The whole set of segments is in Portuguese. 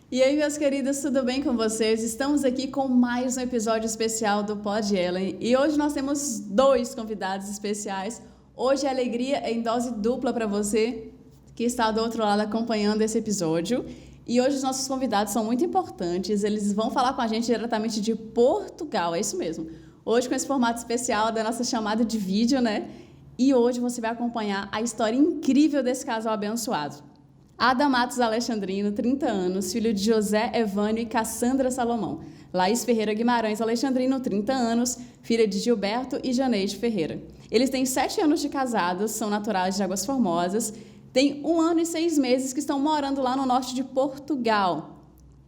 E aí, meus queridos, tudo bem com vocês? Estamos aqui com mais um episódio especial do Pod Ellen e hoje nós temos dois convidados especiais. Hoje a alegria é em dose dupla para você que está do outro lado acompanhando esse episódio. E hoje os nossos convidados são muito importantes, eles vão falar com a gente diretamente de Portugal, é isso mesmo. Hoje com esse formato especial da nossa chamada de vídeo, né? E hoje você vai acompanhar a história incrível desse casal abençoado. Ada Matos Alexandrino, 30 anos, filho de José Evânio e Cassandra Salomão. Laís Ferreira Guimarães Alexandrino, 30 anos, filha de Gilberto e Janeide Ferreira. Eles têm 7 anos de casados, são naturais de Águas Formosas, têm 1 ano e 6 meses que estão morando lá no norte de Portugal,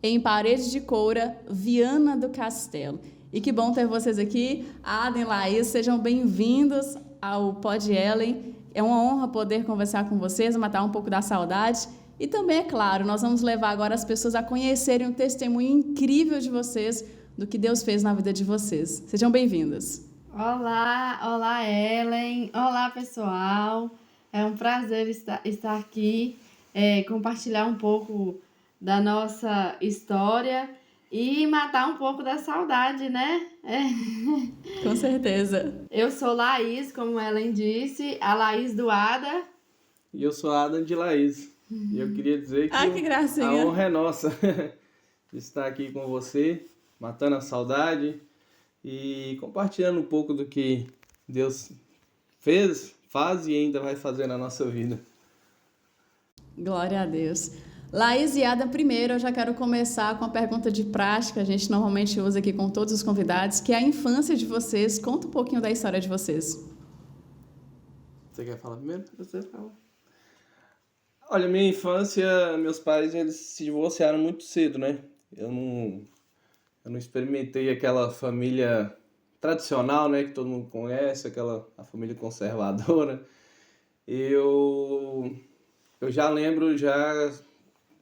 em Paredes de Coura, Viana do Castelo. E que bom ter vocês aqui, Ada e Laís, sejam bem-vindos ao Pod Ellen. É uma honra poder conversar com vocês, matar um pouco da saudade. E também, é claro, nós vamos levar agora as pessoas a conhecerem um testemunho incrível de vocês, do que Deus fez na vida de vocês. Sejam bem-vindos. Olá Ellen, olá pessoal. É um prazer estar aqui, compartilhar um pouco da nossa história e matar um pouco da saudade, né? Com certeza. Eu sou Laís, como Ellen disse, a Laís do Ada. E eu sou Adam de Laís. E eu queria dizer que Ai, que gracinha. a honra é nossa de estar aqui com você, matando a saudade e compartilhando um pouco do que Deus fez, faz e ainda vai fazer na nossa vida. Glória a Deus. Laís e Ada, primeiro eu já quero começar com a pergunta de prática, a gente normalmente usa aqui com todos os convidados, que é a infância de vocês. Conta um pouquinho da história de vocês. Você quer falar primeiro? Você fala. Olha, minha infância, meus pais eles se divorciaram muito cedo, né? Eu não experimentei aquela família tradicional, né, que todo mundo conhece, a família conservadora. Eu eu já lembro já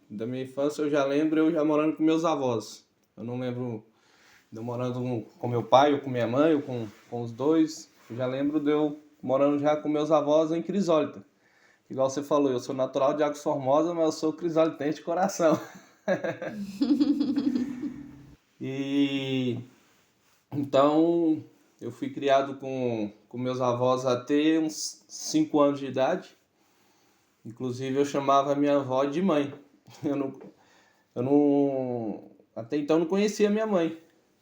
da minha infância, eu já morando com meus avós. Eu não lembro de eu morando com meu pai ou com minha mãe ou com os dois. Eu já lembro de eu morando já com meus avós em Crisólita. Igual você falou, eu sou natural de Águas Formosas, mas eu sou crisolitense de coração. E então eu fui criado com meus avós até uns 5 anos de idade. Inclusive eu chamava minha avó de mãe. Eu não, eu não até então não conhecia minha mãe.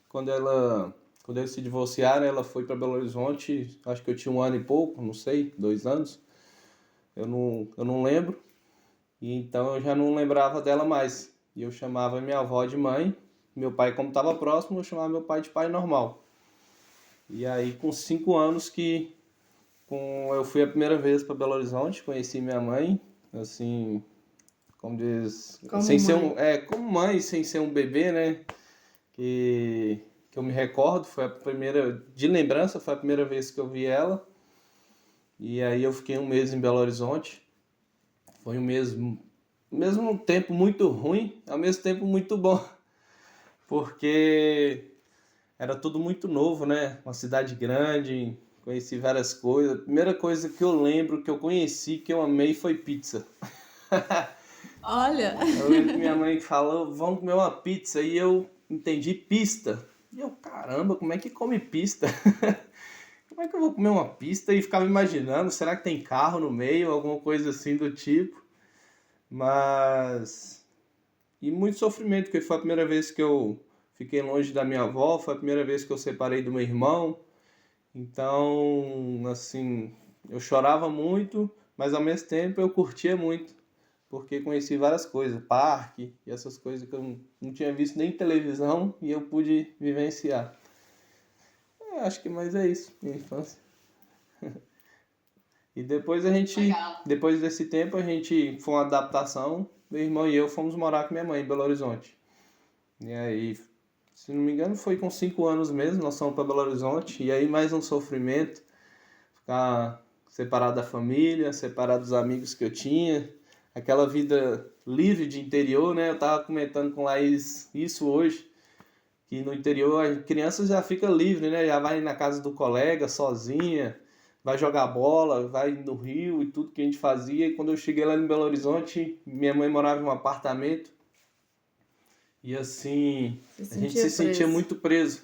Quando eles se divorciaram, ela foi para Belo Horizonte, acho que eu tinha 1 ano e pouco, não sei, 2 anos. Eu não lembro. E então eu já não lembrava dela mais. E eu chamava minha avó de mãe. Meu pai, como estava próximo, eu chamava meu pai de pai normal. E aí, com 5 anos eu fui a primeira vez para Belo Horizonte, conheci minha mãe, assim, como diz, Como sem ser mãe. como mãe, sem ser um bebê, né? Que eu me recordo, foi a primeira, de lembrança, foi a primeira vez que eu vi ela. E aí eu fiquei 1 mês em Belo Horizonte. Foi mesmo tempo muito ruim, ao mesmo tempo muito bom, porque era tudo muito novo, né? Uma cidade grande, conheci várias coisas. A primeira coisa que eu lembro, que eu conheci, que eu amei, foi pizza. Olha, Eu lembro que minha mãe falou, vamos comer uma pizza, e eu entendi pista. E eu, caramba, como é que come pista? Como é que eu vou comer uma pista? E ficava imaginando, será que tem carro no meio, alguma coisa assim do tipo. Mas... E muito sofrimento, porque foi a primeira vez que eu fiquei longe da minha avó, foi a primeira vez que eu separei do meu irmão. Então, assim, eu chorava muito, mas ao mesmo tempo eu curtia muito, porque conheci várias coisas, parque e essas coisas que eu não tinha visto nem em televisão e eu pude vivenciar. Acho que mais é isso, minha infância. E legal. depois desse tempo, a gente foi uma adaptação, meu irmão e eu fomos morar com minha mãe em Belo Horizonte. E aí, se não me engano, foi com 5 anos mesmo, nós fomos para Belo Horizonte. E aí mais um sofrimento, ficar separado da família, separado dos amigos que eu tinha. Aquela vida livre de interior, né? Eu tava comentando com Laís isso hoje, que no interior a criança já fica livre, né? Já vai na casa do colega sozinha, vai jogar bola, vai no rio e tudo que a gente fazia. E quando eu cheguei lá em Belo Horizonte, minha mãe morava em um apartamento. E assim, a gente se sentia sentia preso. muito preso.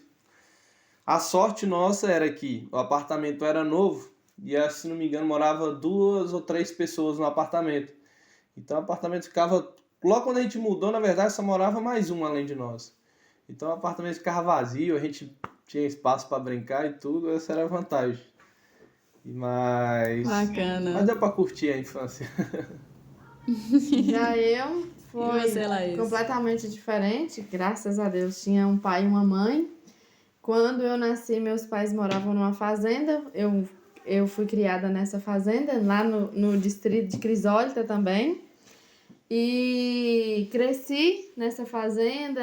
A sorte nossa era que o apartamento era novo e, se não me engano, morava 2 ou 3 pessoas no apartamento. Então o apartamento ficava... Logo quando a gente mudou, na verdade, só morava mais um além de nós. Então o apartamento ficava vazio, a gente tinha espaço para brincar e tudo, essa era a vantagem. Mas Bacana. deu para curtir a infância. Já eu E você, foi Laís? completamente diferente, graças a Deus. Tinha um pai e uma mãe. Quando eu nasci, meus pais moravam numa fazenda. Eu fui criada nessa fazenda, lá no distrito de Crisólita também. E cresci nessa fazenda,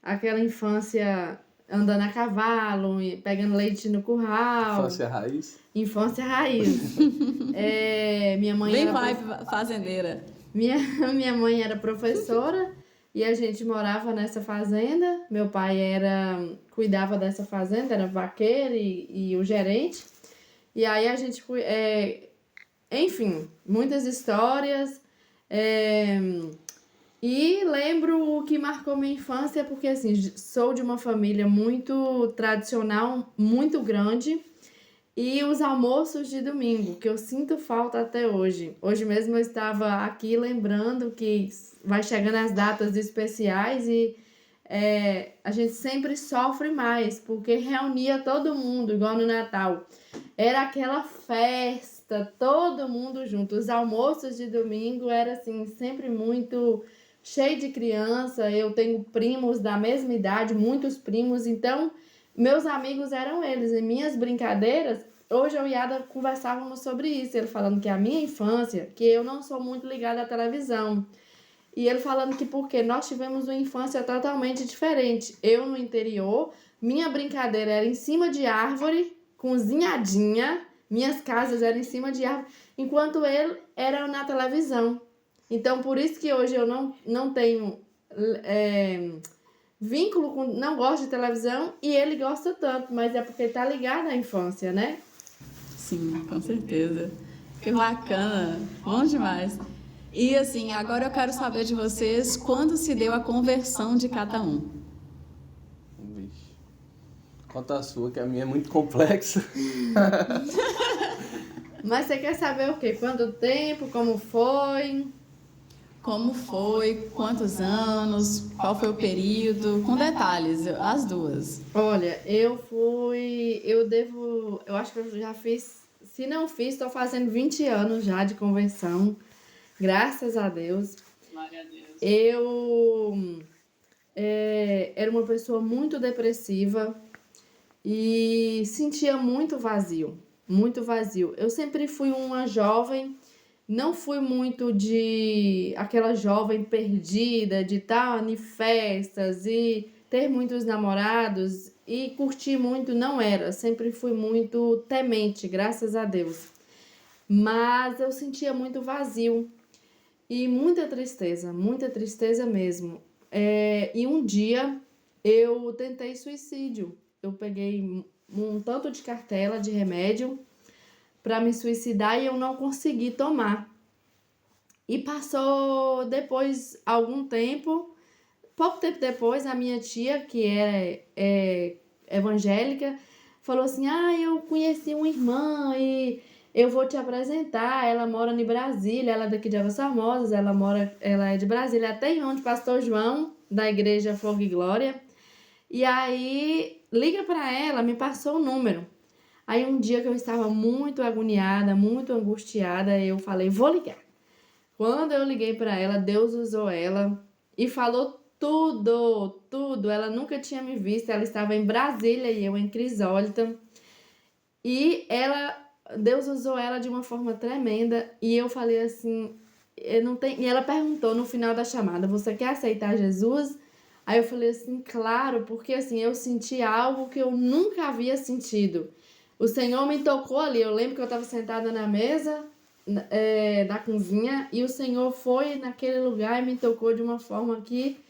aquela infância andando a cavalo, e pegando leite no curral. Infância raiz. Infância raiz. Minha mãe Bem era vibe fazendeira. minha mãe era professora e a gente morava nessa fazenda. Meu pai cuidava dessa fazenda, era vaqueiro e o gerente. E aí a gente enfim, muitas histórias. E lembro o que marcou minha infância, porque assim, sou de uma família muito tradicional, muito grande. E os almoços de domingo, que eu sinto falta até hoje. Hoje mesmo eu estava aqui lembrando que vai chegando as datas especiais e a gente sempre sofre mais, porque reunia todo mundo, igual no Natal. Era aquela festa, todo mundo junto. Os almoços de domingo era assim, sempre muito cheio de criança. Eu tenho primos da mesma idade, muitos primos, então meus amigos eram eles. E minhas brincadeiras, hoje eu e Ada conversávamos sobre isso. Ele falando que a minha infância, que eu não sou muito ligada à televisão. E ele falando que porque nós tivemos uma infância totalmente diferente. Eu no interior, minha brincadeira era em cima de árvore, cozinhadinha, minhas casas eram em cima de árvore, enquanto ele era na televisão. Então, por isso que hoje eu não tenho vínculo com... Não gosto de televisão e ele gosta tanto, mas é porque tá ligado à infância, né? Sim, com certeza. Que bacana. Bom demais. E assim, agora eu quero saber de vocês quando se deu a conversão de cada um. Vixe. Conta a sua, que a minha é muito complexa. Mas você quer saber o quê? Quanto tempo? Como foi? Como foi? Quantos anos? Qual foi o período? Com detalhes, as duas. Olha, eu acho que eu já fiz, se não fiz, estou fazendo 20 anos já de conversão, graças a Deus. Glória a Deus. Eu era uma pessoa muito depressiva e sentia muito vazio, muito vazio. Eu sempre fui uma jovem, não fui muito de aquela jovem perdida, de estar em festas e ter muitos namorados e curtir muito, não era. Sempre fui muito temente, graças a Deus. Mas eu sentia muito vazio e muita tristeza mesmo. E um dia eu tentei suicídio. Eu peguei um tanto de cartela de remédio para me suicidar e eu não consegui tomar. E passou depois algum tempo, pouco tempo depois, a minha tia, que é evangélica, falou assim: eu conheci uma irmã e eu vou te apresentar. Ela mora em Brasília, ela é daqui de Águas Formosas, ela é de Brasília, até irmã de Pastor João, da igreja Fogo e Glória. E aí, liga para ela, me passou o número. Aí um dia que eu estava muito agoniada, muito angustiada, eu falei, vou ligar. Quando eu liguei para ela, Deus usou ela e falou tudo. Ela nunca tinha me visto, ela estava em Brasília e eu em Crisólita. E Deus usou ela de uma forma tremenda e eu falei assim, e ela perguntou no final da chamada, você quer aceitar Jesus? Aí eu falei assim, claro, porque assim, eu senti algo que eu nunca havia sentido. O Senhor me tocou ali, eu lembro que eu estava sentada na mesa da cozinha e o Senhor foi naquele lugar e me tocou de uma forma que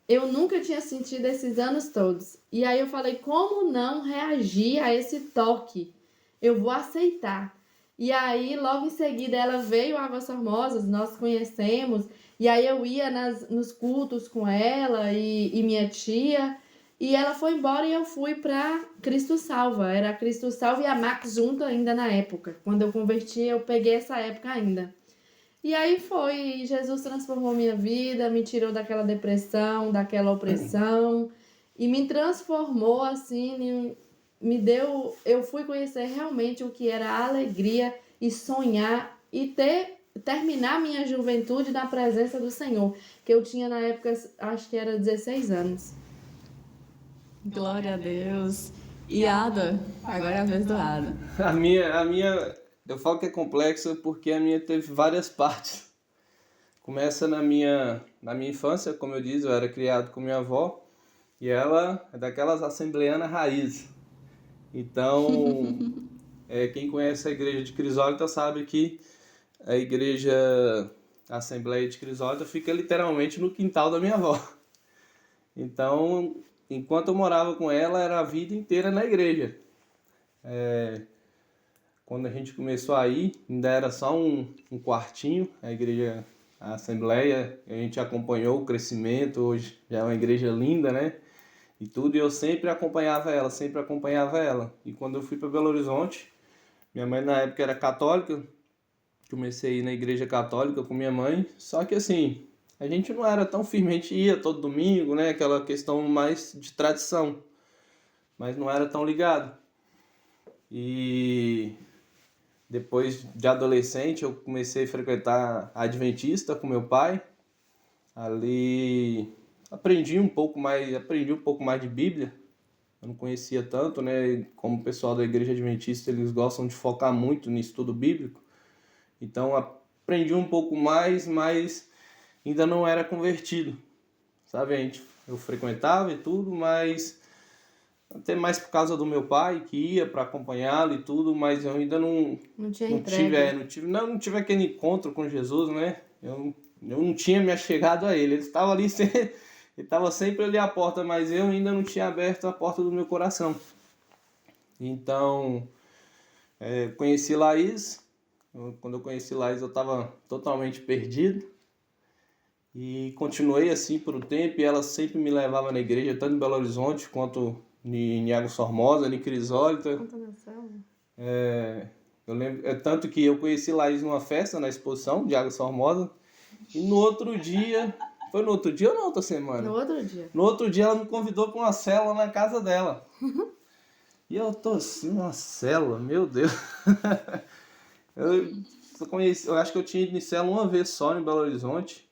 eu nunca tinha sentido esses anos todos. E aí eu falei, como não reagir a esse toque? Eu vou aceitar. E aí, logo em seguida, ela veio a Águas Formosas, nós conhecemos, E aí eu ia nos cultos com ela e minha tia. E ela foi embora e eu fui para Cristo Salva. Era Cristo Salva e a Max junto ainda na época. Quando eu converti, eu peguei essa época ainda. E aí foi, Jesus transformou minha vida, me tirou daquela depressão, daquela opressão e me transformou assim, me deu, eu fui conhecer realmente o que era a alegria e sonhar e terminar minha juventude na presença do Senhor, que eu tinha na época, acho que era 16 anos. Glória a Deus. E Ada? Agora é a vez do Ada. A minha, eu falo que é complexa porque a minha teve várias partes. Começa na minha infância, como eu disse, eu era criado com minha avó e ela é daquelas assembleanas raiz. Então, quem conhece a igreja de Crisólita sabe que a igreja, a Assembleia de Crisólita fica literalmente no quintal da minha avó. Então, enquanto eu morava com ela, era a vida inteira na igreja. Quando a gente começou a ir, ainda era só um quartinho, a igreja, a Assembleia, a gente acompanhou o crescimento, hoje já é uma igreja linda, né? E tudo, e eu sempre acompanhava ela. E quando eu fui para Belo Horizonte, minha mãe na época era católica, comecei a ir na igreja católica com minha mãe, só que assim, a gente não era tão firme, a gente ia todo domingo, né? Aquela questão mais de tradição, mas não era tão ligado. E depois de adolescente eu comecei a frequentar a Adventista com meu pai. Ali aprendi um pouco mais de Bíblia. Eu não conhecia tanto, né? Como o pessoal da igreja Adventista, eles gostam de focar muito no estudo bíblico. Então aprendi um pouco mais, mas ainda não era convertido. Sabe, gente? Eu frequentava e tudo, mas até mais por causa do meu pai, que ia para acompanhá-lo e tudo, mas eu ainda não tive aquele encontro com Jesus, né? Eu não tinha me achegado a ele. Ele estava ali, ele estava sempre ali à porta, mas eu ainda não tinha aberto a porta do meu coração. Então, conheci Laís. Quando eu conheci Laís, eu estava totalmente perdido. E continuei assim por um tempo, e ela sempre me levava na igreja, tanto em Belo Horizonte quanto em Águas Formosa, em Crisólita. Eu lembro, tanto que eu conheci Laís numa festa na exposição de Águas Formosa, e no outro dia, foi no outro dia ou na outra semana? No outro dia. No outro dia ela me convidou para uma célula na casa dela. E eu tô assim, uma célula, meu Deus. Eu acho que eu tinha ido em célula uma vez só em Belo Horizonte.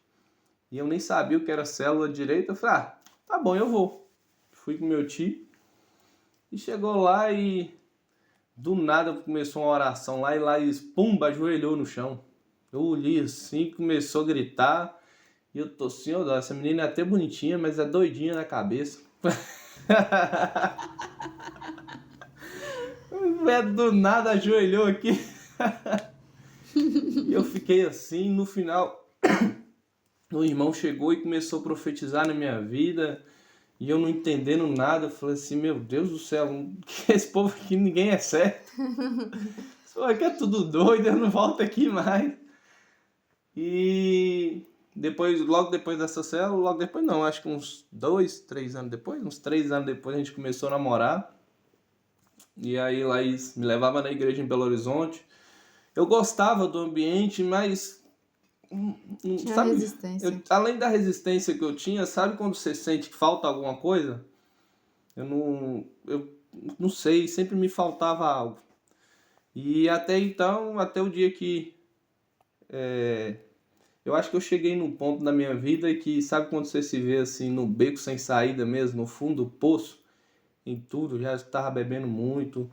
E eu nem sabia o que era célula direito. Eu falei, tá bom, eu vou. Fui com meu tio. E chegou lá e do nada começou uma oração lá. E Laís, pumba, ajoelhou no chão. Eu olhei assim, começou a gritar. E eu tô assim, essa menina é até bonitinha, mas é doidinha na cabeça. Do nada ajoelhou aqui. E eu fiquei assim, no final... O irmão chegou e começou a profetizar na minha vida, e eu não entendendo nada, eu falei assim, meu Deus do céu, esse povo aqui ninguém é certo. Isso aqui é tudo doido, eu não volto aqui mais. E logo depois dessa célula, acho que uns 3 anos depois, a gente começou a namorar. E aí Laís me levava na igreja em Belo Horizonte. Eu gostava do ambiente, mas... Tinha resistência. Além da resistência que eu tinha, sabe quando você sente que falta alguma coisa? Eu não sei, sempre me faltava algo. E até então, até o dia que... eu acho que eu cheguei num ponto na minha vida que, sabe quando você se vê assim no beco sem saída mesmo, no fundo do poço, em tudo, já estava bebendo muito.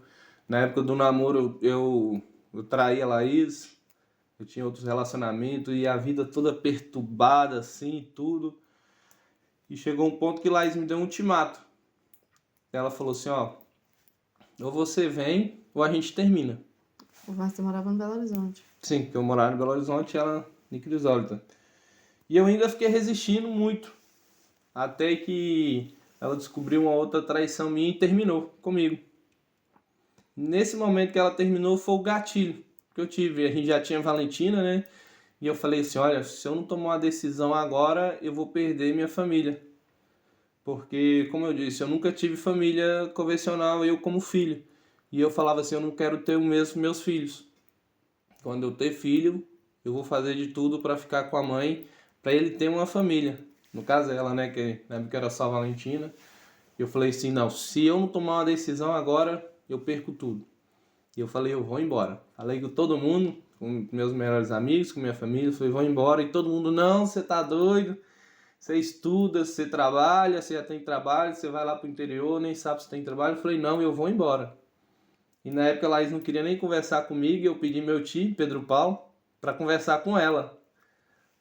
Na época do namoro eu traí a Laís. Eu tinha outros relacionamentos e a vida toda perturbada, assim, e tudo. E chegou um ponto que Laís me deu um ultimato. Ela falou assim, ou você vem ou a gente termina. Você morava no Belo Horizonte. Sim, porque eu morava no Belo Horizonte e ela em Crisólita. E eu ainda fiquei resistindo muito. Até que ela descobriu uma outra traição minha e terminou comigo. Nesse momento que ela terminou foi o gatilho que eu tive. A gente já tinha Valentina, né? E eu falei assim, olha, se eu não tomar uma decisão agora, eu vou perder minha família. Porque, como eu disse, eu nunca tive família convencional, eu como filho. E eu falava assim, eu não quero ter o mesmo meus filhos. Quando eu ter filho, eu vou fazer de tudo para ficar com a mãe, para ele ter uma família. No caso ela, né, que na época era só Valentina. Eu falei assim, não, se eu não tomar uma decisão agora, eu perco tudo. E eu falei, eu vou embora. Falei com todo mundo, com meus melhores amigos, com minha família, eu falei, vou embora. E todo mundo, não, você tá doido, você estuda, você trabalha, você já tem trabalho, você vai lá pro interior, nem sabe se tem trabalho. Eu falei, não, eu vou embora. E na época a Laís não queria nem conversar comigo, eu pedi meu tio, Pedro Paulo, para conversar com ela.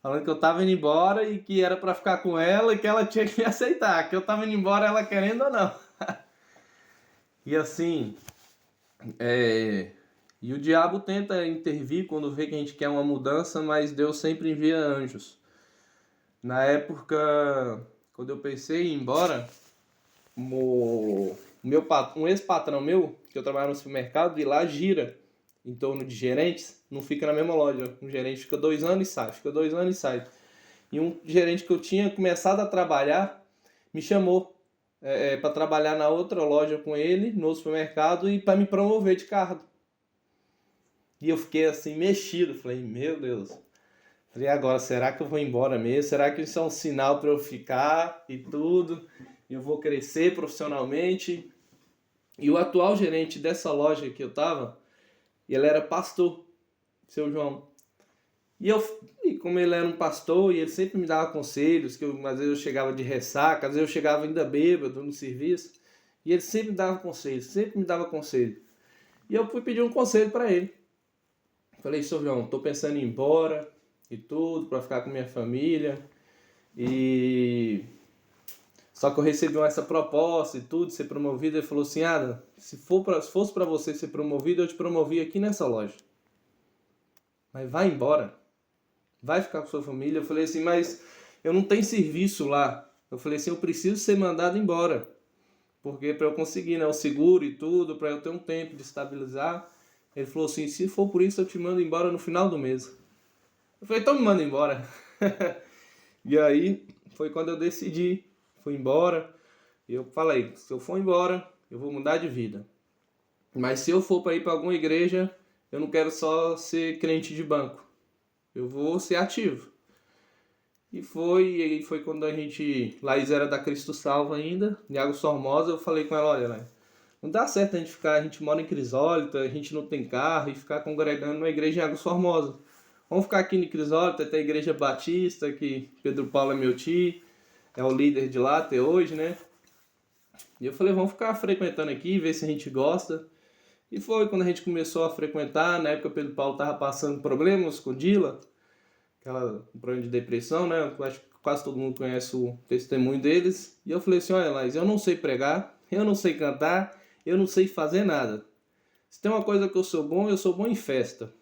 Falando que eu tava indo embora e que era para ficar com ela e que ela tinha que me aceitar, que eu tava indo embora ela querendo ou não. E assim, e o diabo tenta intervir quando vê que a gente quer uma mudança, mas Deus sempre envia anjos. Na época, quando eu pensei em ir embora, um ex-patrão meu, que eu trabalho no supermercado, e lá gira em torno de gerentes, não fica na mesma loja. Um gerente fica 2 anos e sai, fica 2 anos e sai. E um gerente que eu tinha começado a trabalhar me chamou para trabalhar na outra loja com ele, no supermercado, e para me promover de cargo. E eu fiquei assim, mexido. Falei, meu Deus. Falei, agora, será que eu vou embora mesmo? Será que isso é um sinal para eu ficar e tudo? Eu vou crescer profissionalmente? E o atual gerente dessa loja que eu tava, ele era pastor, seu João. E como ele era um pastor, e ele sempre me dava conselhos, que às vezes eu chegava de ressaca, às vezes eu chegava ainda bêbado no serviço, e ele sempre me dava conselhos, sempre me dava conselho. E eu fui pedir um conselho para ele. Falei, seu João, tô pensando em ir embora e tudo, para ficar com minha família. Só que eu recebi essa proposta e tudo, ser promovido. Ele falou assim, Adam, se fosse para você ser promovido, eu te promovi aqui nessa loja. Mas vai embora. Vai ficar com sua família. Eu falei assim, mas eu não tenho serviço lá. Eu falei assim, eu preciso ser mandado embora. Porque para eu conseguir, né, o seguro e tudo, para eu ter um tempo de estabilizar. Ele falou assim, se for por isso, eu te mando embora no final do mês. Eu falei, então me manda embora. E aí, foi quando eu decidi, fui embora. Eu falei, se eu for embora, eu vou mudar de vida. Mas se eu for para ir para alguma igreja, eu não quero só ser crente de banco. Eu vou ser ativo. E foi quando a gente... Laís era da Cristo Salvo ainda, de Águas Formosas. Eu falei com ela, olha, Laís, não dá certo a gente mora em Crisólita, a gente não tem carro e ficar congregando numa igreja em Águas Formosas. Vamos ficar aqui em Crisólita, tem a igreja batista, que Pedro Paulo é meu tio, é o líder de lá até hoje, né? E eu falei, vamos ficar frequentando aqui, ver se a gente gosta. E foi quando a gente começou a frequentar, na época Pedro Paulo estava passando problemas com Dila, um problema de depressão, né? Eu acho que quase todo mundo conhece o testemunho deles. E eu falei assim, olha, Laís, eu não sei pregar, eu não sei cantar, eu não sei fazer nada. Se tem uma coisa que eu sou bom em festa.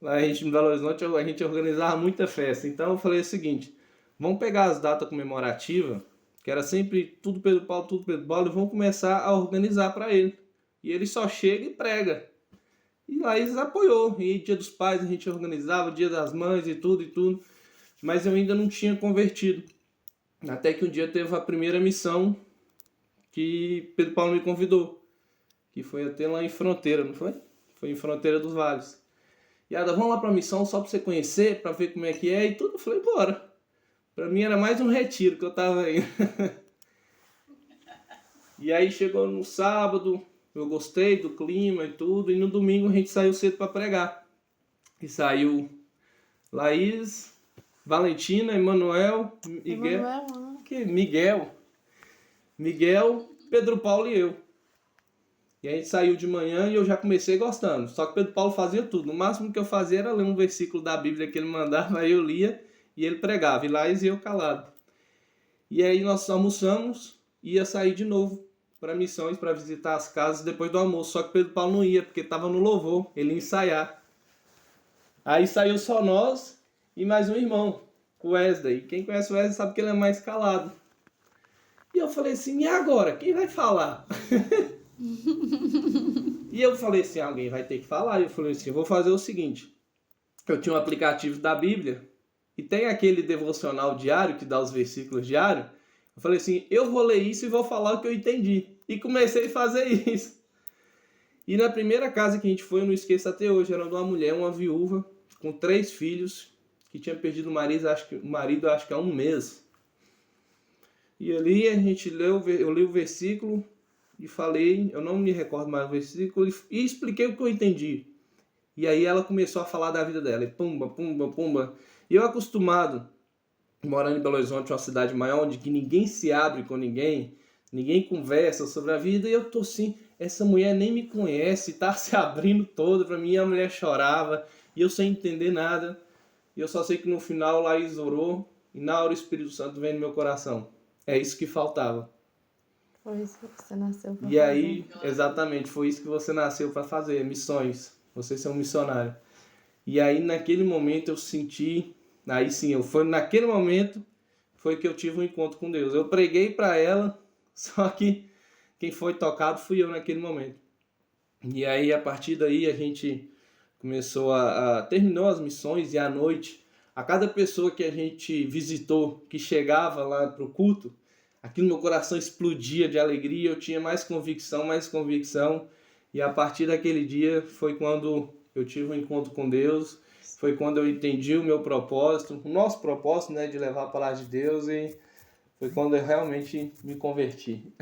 Lá em Belo Horizonte a gente organizava muita festa. Então eu falei o seguinte, vamos pegar as datas comemorativas, que era sempre tudo Pedro Paulo, e vamos começar a organizar para ele. E ele só chega e prega. E Laís apoiou. E Dia dos Pais a gente organizava, Dia das Mães e tudo. Mas eu ainda não tinha convertido. Até que um dia teve a primeira missão que Pedro Paulo me convidou. Que foi até lá em Fronteira, não foi? Foi em Fronteira dos Vales. E Ada, vamos lá pra missão só pra você conhecer, pra ver como é que é e tudo. Eu falei, bora. Pra mim era mais um retiro que eu tava indo. E aí chegou no sábado, eu gostei do clima e tudo. E no domingo a gente saiu cedo pra pregar. E saiu Laís, Valentina, Emanuel, Miguel, Pedro Paulo e eu. E a gente saiu de manhã e eu já comecei gostando. Só que Pedro Paulo fazia tudo. No máximo que eu fazia era ler um versículo da Bíblia que ele mandava, aí eu lia e ele pregava. E Laís e eu calado. E aí nós almoçamos e ia sair de novo para missões, para visitar as casas depois do almoço. Só que Pedro Paulo não ia, porque estava no louvor, ele ia ensaiar. Aí saiu só nós e mais um irmão, o Wesley. Quem conhece o Wesley sabe que ele é mais calado. E eu falei assim, e agora? Quem vai falar? E eu falei assim, alguém vai ter que falar. E eu falei assim, eu vou fazer o seguinte, eu tinha um aplicativo da Bíblia e tem aquele devocional diário que dá os versículos diários. Eu falei assim, eu vou ler isso e vou falar o que eu entendi. E comecei a fazer isso. E na primeira casa que a gente foi, eu não esqueço até hoje, era de uma mulher, uma viúva, com 3 filhos, que tinha perdido o marido, acho que há 1 mês. E ali a gente leu, eu li o versículo e falei, eu não me recordo mais do versículo, e expliquei o que eu entendi. E aí ela começou a falar da vida dela, e pumba, pumba, pumba. E eu acostumado, morando em Belo Horizonte, uma cidade maior, onde que ninguém se abre com ninguém, ninguém conversa sobre a vida, e eu tô assim, essa mulher nem me conhece, tá se abrindo toda pra mim, e a mulher chorava, e eu sem entender nada. E eu só sei que no final Laís orou, e na hora o Espírito Santo veio no meu coração. É isso que faltava. Foi isso que você nasceu pra E fazer. aí, exatamente, foi isso que você nasceu para fazer, missões. Você ser um missionário. E aí, naquele momento, eu senti... Aí sim, naquele momento foi que eu tive um encontro com Deus. Eu preguei para ela, só que quem foi tocado fui eu naquele momento. E aí, a partir daí, a gente começou terminou as missões, e à noite, a cada pessoa que a gente visitou, que chegava lá para o culto, aquilo no meu coração explodia de alegria, eu tinha mais convicção, e a partir daquele dia foi quando eu tive um encontro com Deus, foi quando eu entendi o meu propósito, o nosso propósito, né, de levar a palavra de Deus, e foi quando eu realmente me converti.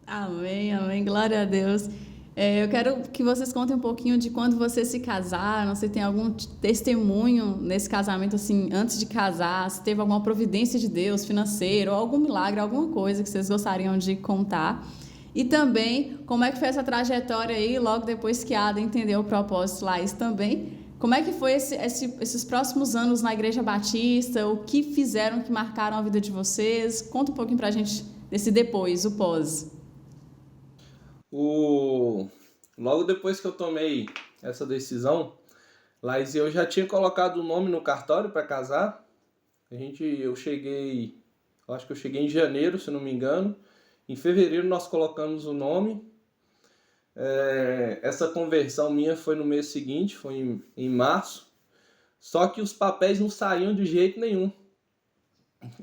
Amém, amém, glória a Deus. Eu quero que vocês contem um pouquinho de quando vocês se casaram, se tem algum testemunho nesse casamento, assim, antes de casar, se teve alguma providência de Deus financeira, ou algum milagre, alguma coisa que vocês gostariam de contar. E também, como é que foi essa trajetória aí, logo depois que a Ada entendeu o propósito, Laís também. Como é que foi esses próximos anos na Igreja Batista? O que fizeram que marcaram a vida de vocês? Conta um pouquinho pra gente desse depois, o pós. Logo depois que eu tomei essa decisão, Laís e eu já tinha colocado o nome no cartório para casar. Eu acho que eu cheguei em janeiro, se não me engano. Em fevereiro nós colocamos o nome. Essa conversão minha foi no mês seguinte, foi em março. Só que os papéis não saíam de jeito nenhum.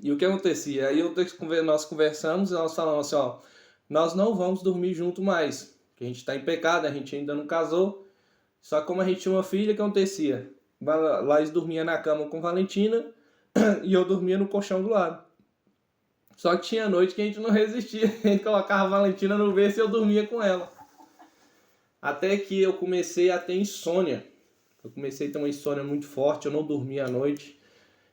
E o que acontecia? Aí nós conversamos e nós falamos assim, ó, nós não vamos dormir junto mais, que a gente está em pecado, a gente ainda não casou. Só que como a gente tinha uma filha, o que acontecia? Laís dormia na cama com Valentina e eu dormia no colchão do lado. Só que tinha noite que a gente não resistia, a gente colocava a Valentina no berço e eu dormia com ela. Até que eu comecei a ter insônia. Eu comecei a ter uma insônia muito forte, eu não dormia à noite.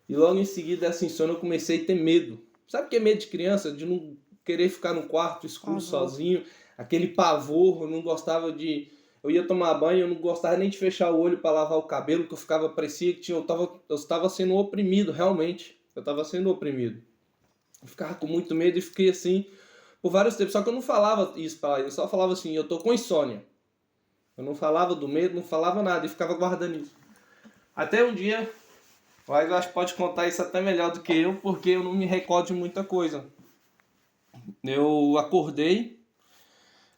E logo em seguida dessa insônia eu comecei a ter medo. Sabe o que é medo de criança? De não querer ficar no quarto escuro sozinho. Aquele pavor, eu não gostava de... Eu ia tomar banho, eu não gostava nem de fechar o olho para lavar o cabelo, que parecia que eu estava sendo oprimido, realmente. Eu estava sendo oprimido. Eu ficava com muito medo e fiquei assim por vários tempos. Só que eu não falava isso para ela, eu só falava assim, eu tô com insônia. Eu não falava do medo, não falava nada e ficava guardando isso. Até um dia, o Ais acho que pode contar isso até melhor do que eu, porque eu não me recordo de muita coisa. Eu acordei,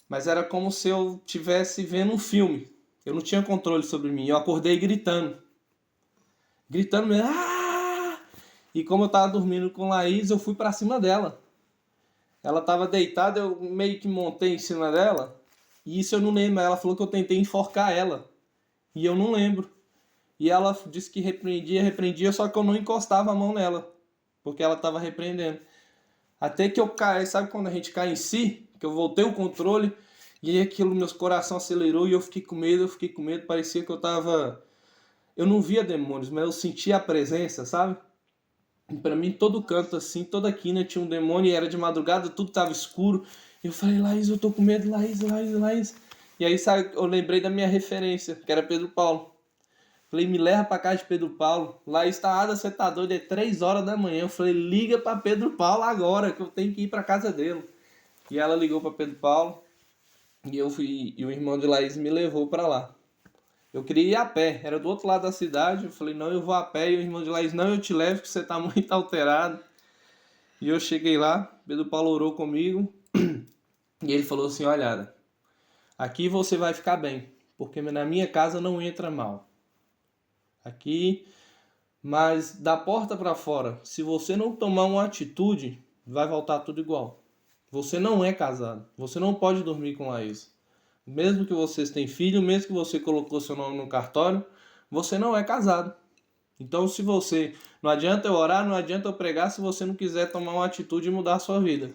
mas era como se eu estivesse vendo um filme. Eu não tinha controle sobre mim. Eu acordei gritando. Gritando mesmo. Ah! E como eu estava dormindo com Laís, eu fui para cima dela. Ela estava deitada, eu meio que montei em cima dela. E isso eu não lembro. Ela falou que eu tentei enforcar ela. E eu não lembro. E ela disse que repreendia, só que eu não encostava a mão nela. Porque ela estava repreendendo. Até que eu caí, sabe quando a gente cai em si? Que eu voltei o controle e aí aquilo, meu coração acelerou e eu fiquei com medo, parecia que eu tava... Eu não via demônios, mas eu sentia a presença, sabe? E pra mim, todo canto assim, toda quina tinha um demônio e era de madrugada, tudo tava escuro. E eu falei, Laís, eu tô com medo, Laís. E aí, sabe, eu lembrei da minha referência, que era Pedro Paulo. Falei, me leva pra casa de Pedro Paulo. Laís, você tá doido, é 3 horas da manhã. Eu falei, liga pra Pedro Paulo agora, que eu tenho que ir pra casa dele. E ela ligou pra Pedro Paulo. E eu fui, e o irmão de Laís me levou pra lá. Eu queria ir a pé, era do outro lado da cidade. Eu falei, não, eu vou a pé. E o irmão de Laís, não, eu te levo, que você tá muito alterado. E eu cheguei lá, Pedro Paulo orou comigo. E ele falou assim, olha, aqui você vai ficar bem, porque na minha casa não entra mal. aqui, mas da porta para fora, se você não tomar uma atitude, vai voltar tudo igual. Você não é casado, você não pode dormir com a ex. Mesmo que vocês tenham filho, mesmo que você colocou seu nome no cartório, você não é casado. Então, se você... Não adianta eu orar, não adianta eu pregar se você não quiser tomar uma atitude e mudar a sua vida.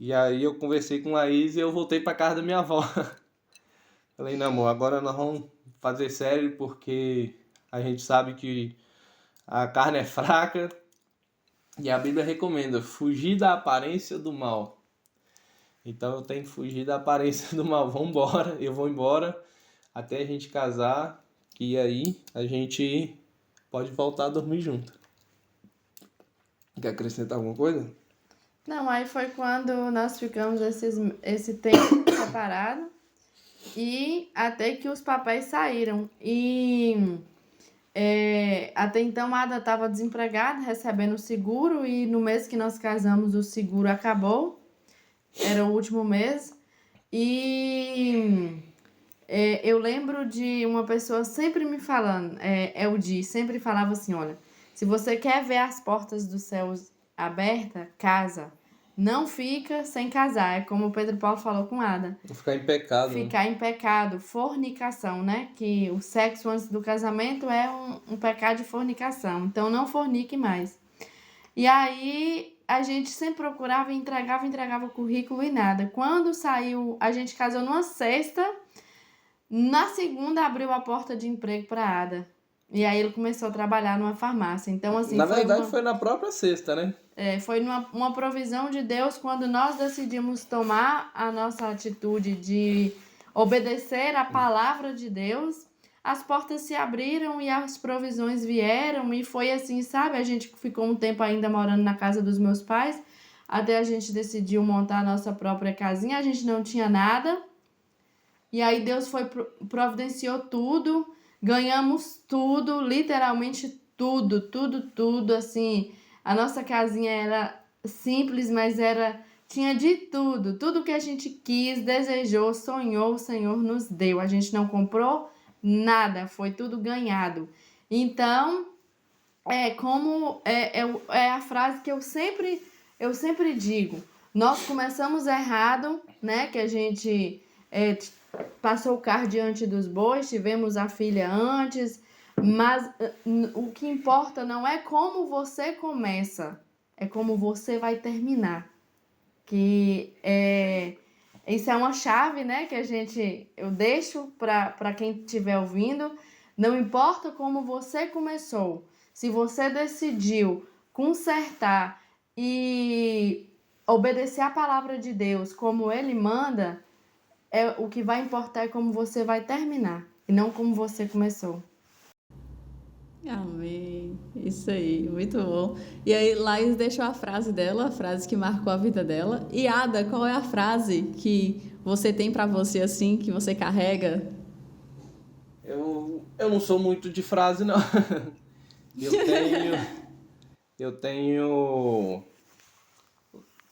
E aí eu conversei com a Laís e eu voltei para casa da minha avó. Falei, não, amor, agora nós vamos fazer sério porque a gente sabe que a carne é fraca e a Bíblia recomenda fugir da aparência do mal. Então eu tenho que fugir da aparência do mal. Vamos embora, eu vou embora até a gente casar, que aí a gente pode voltar a dormir junto. Quer acrescentar alguma coisa? Não, aí foi quando nós ficamos esse tempo separado e até que os papéis saíram. E até então a Ada estava desempregada, recebendo o seguro, e no mês que nós casamos o seguro acabou, era o último mês. E eu lembro de uma pessoa sempre me falando, o Di, sempre falava assim, olha, se você quer ver as portas dos céus abertas, casa. Não fica sem casar, é como o Pedro Paulo falou com Ada. Vou ficar em pecado. Ficar em pecado, fornicação, né? Que o sexo antes do casamento é um pecado de fornicação. Então não fornique mais. E aí a gente sempre procurava e entregava o currículo e nada. Quando saiu, a gente casou numa sexta, na segunda abriu a porta de emprego para Ada. E aí ele começou a trabalhar numa farmácia. Então, assim, na verdade, foi na própria sexta, né? Foi uma provisão de Deus quando nós decidimos tomar a nossa atitude de obedecer a palavra de Deus. As portas se abriram e as provisões vieram, e foi assim, sabe? A gente ficou um tempo ainda morando na casa dos meus pais, até a gente decidiu montar a nossa própria casinha. A gente não tinha nada, e aí Deus providenciou tudo, ganhamos tudo, literalmente tudo, assim. A nossa casinha era simples, mas tinha de tudo que a gente quis, desejou, sonhou, o Senhor nos deu. A gente não comprou nada, foi tudo ganhado. Então, é a frase que eu sempre digo. Nós começamos errado, né? Que a gente passou o carro diante dos bois, tivemos a filha antes, mas o que importa não é como você começa, é como você vai terminar. Que isso é uma chave, né? Que eu deixo para quem estiver ouvindo. Não importa como você começou, se você decidiu consertar e obedecer a palavra de Deus como Ele manda, o que vai importar é como você vai terminar e não como você começou. Amém. Isso aí, muito bom. E aí, Laís deixou a frase dela, a frase que marcou a vida dela. E Ada, qual é a frase que você tem para você assim, que você carrega? Eu não sou muito de frase, não. Eu tenho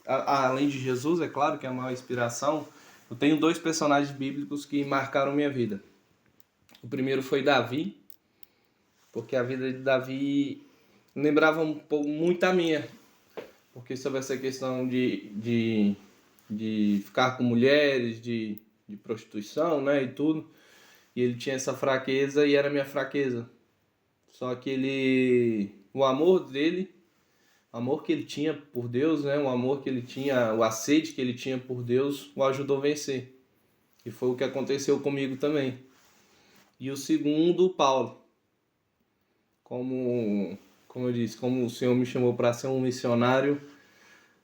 além de Jesus, é claro que é a maior inspiração, eu tenho 2 personagens bíblicos que marcaram minha vida. O primeiro foi Davi, porque a vida de Davi lembrava um pouco muito a minha, porque sobre essa questão de ficar com mulheres, de prostituição, né, e tudo, e ele tinha essa fraqueza e era minha fraqueza. Só que o amor dele, o amor que ele tinha por Deus, né, o amor que ele tinha, o sede que ele tinha por Deus, o ajudou a vencer. E foi o que aconteceu comigo também. E o segundo, Paulo. Como eu disse, como o Senhor me chamou para ser um missionário,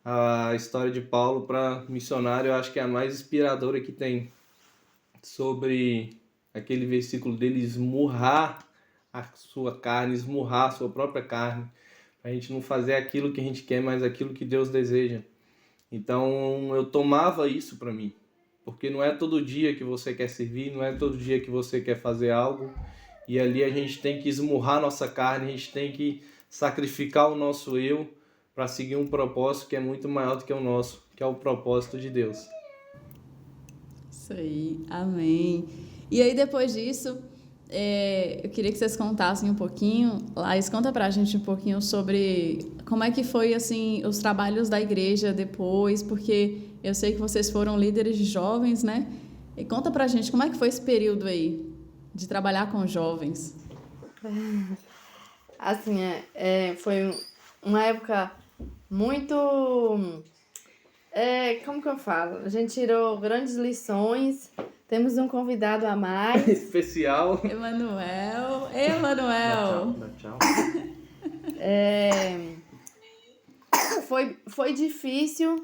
a história de Paulo para missionário eu acho que é a mais inspiradora que tem. Sobre aquele versículo dele esmurrar a sua carne, esmurrar a sua própria carne, para a gente não fazer aquilo que a gente quer, mas aquilo que Deus deseja. Então eu tomava isso para mim, porque não é todo dia que você quer servir, não é todo dia que você quer fazer algo, e ali a gente tem que esmurrar nossa carne, a gente tem que sacrificar o nosso eu para seguir um propósito que é muito maior do que o nosso, que é o propósito de Deus. Isso aí, amém. E aí depois disso, eu queria que vocês contassem um pouquinho, Laís, conta pra gente um pouquinho sobre como é que foi, assim, os trabalhos da igreja depois, porque eu sei que vocês foram líderes de jovens, né? E conta pra gente como é que foi esse período aí de trabalhar com jovens. Assim, foi uma época muito. Como que eu falo? A gente tirou grandes lições. Temos um convidado a mais. Especial. Emanuel. Dá tchau. Foi difícil,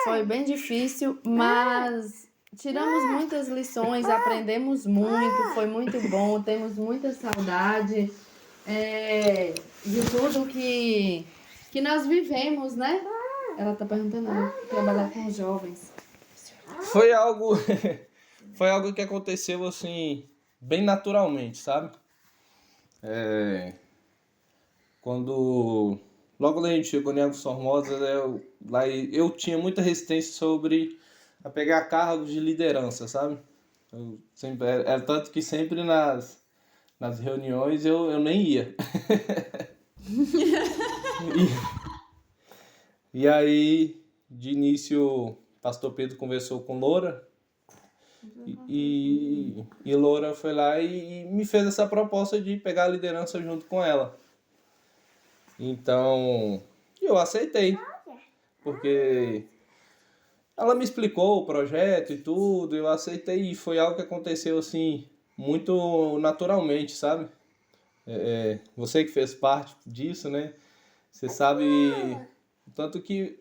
foi bem difícil, mas tiramos muitas lições, aprendemos muito, foi muito bom, temos muita saudade de tudo que nós vivemos, né? Ela tá perguntando, trabalhar com jovens. Foi algo, foi algo que aconteceu assim, bem naturalmente, sabe? Logo quando a gente chegou em Águas Formosas, lá eu tinha muita resistência sobre a pegar cargos de liderança, sabe? Era tanto que sempre nas reuniões eu nem ia. E aí, de início, o pastor Pedro conversou com Loura e Loura foi lá e me fez essa proposta de pegar a liderança junto com ela. Então, eu aceitei, porque ela me explicou o projeto e tudo, eu aceitei e foi algo que aconteceu assim, muito naturalmente, sabe? Você que fez parte disso, né? Você sabe o tanto que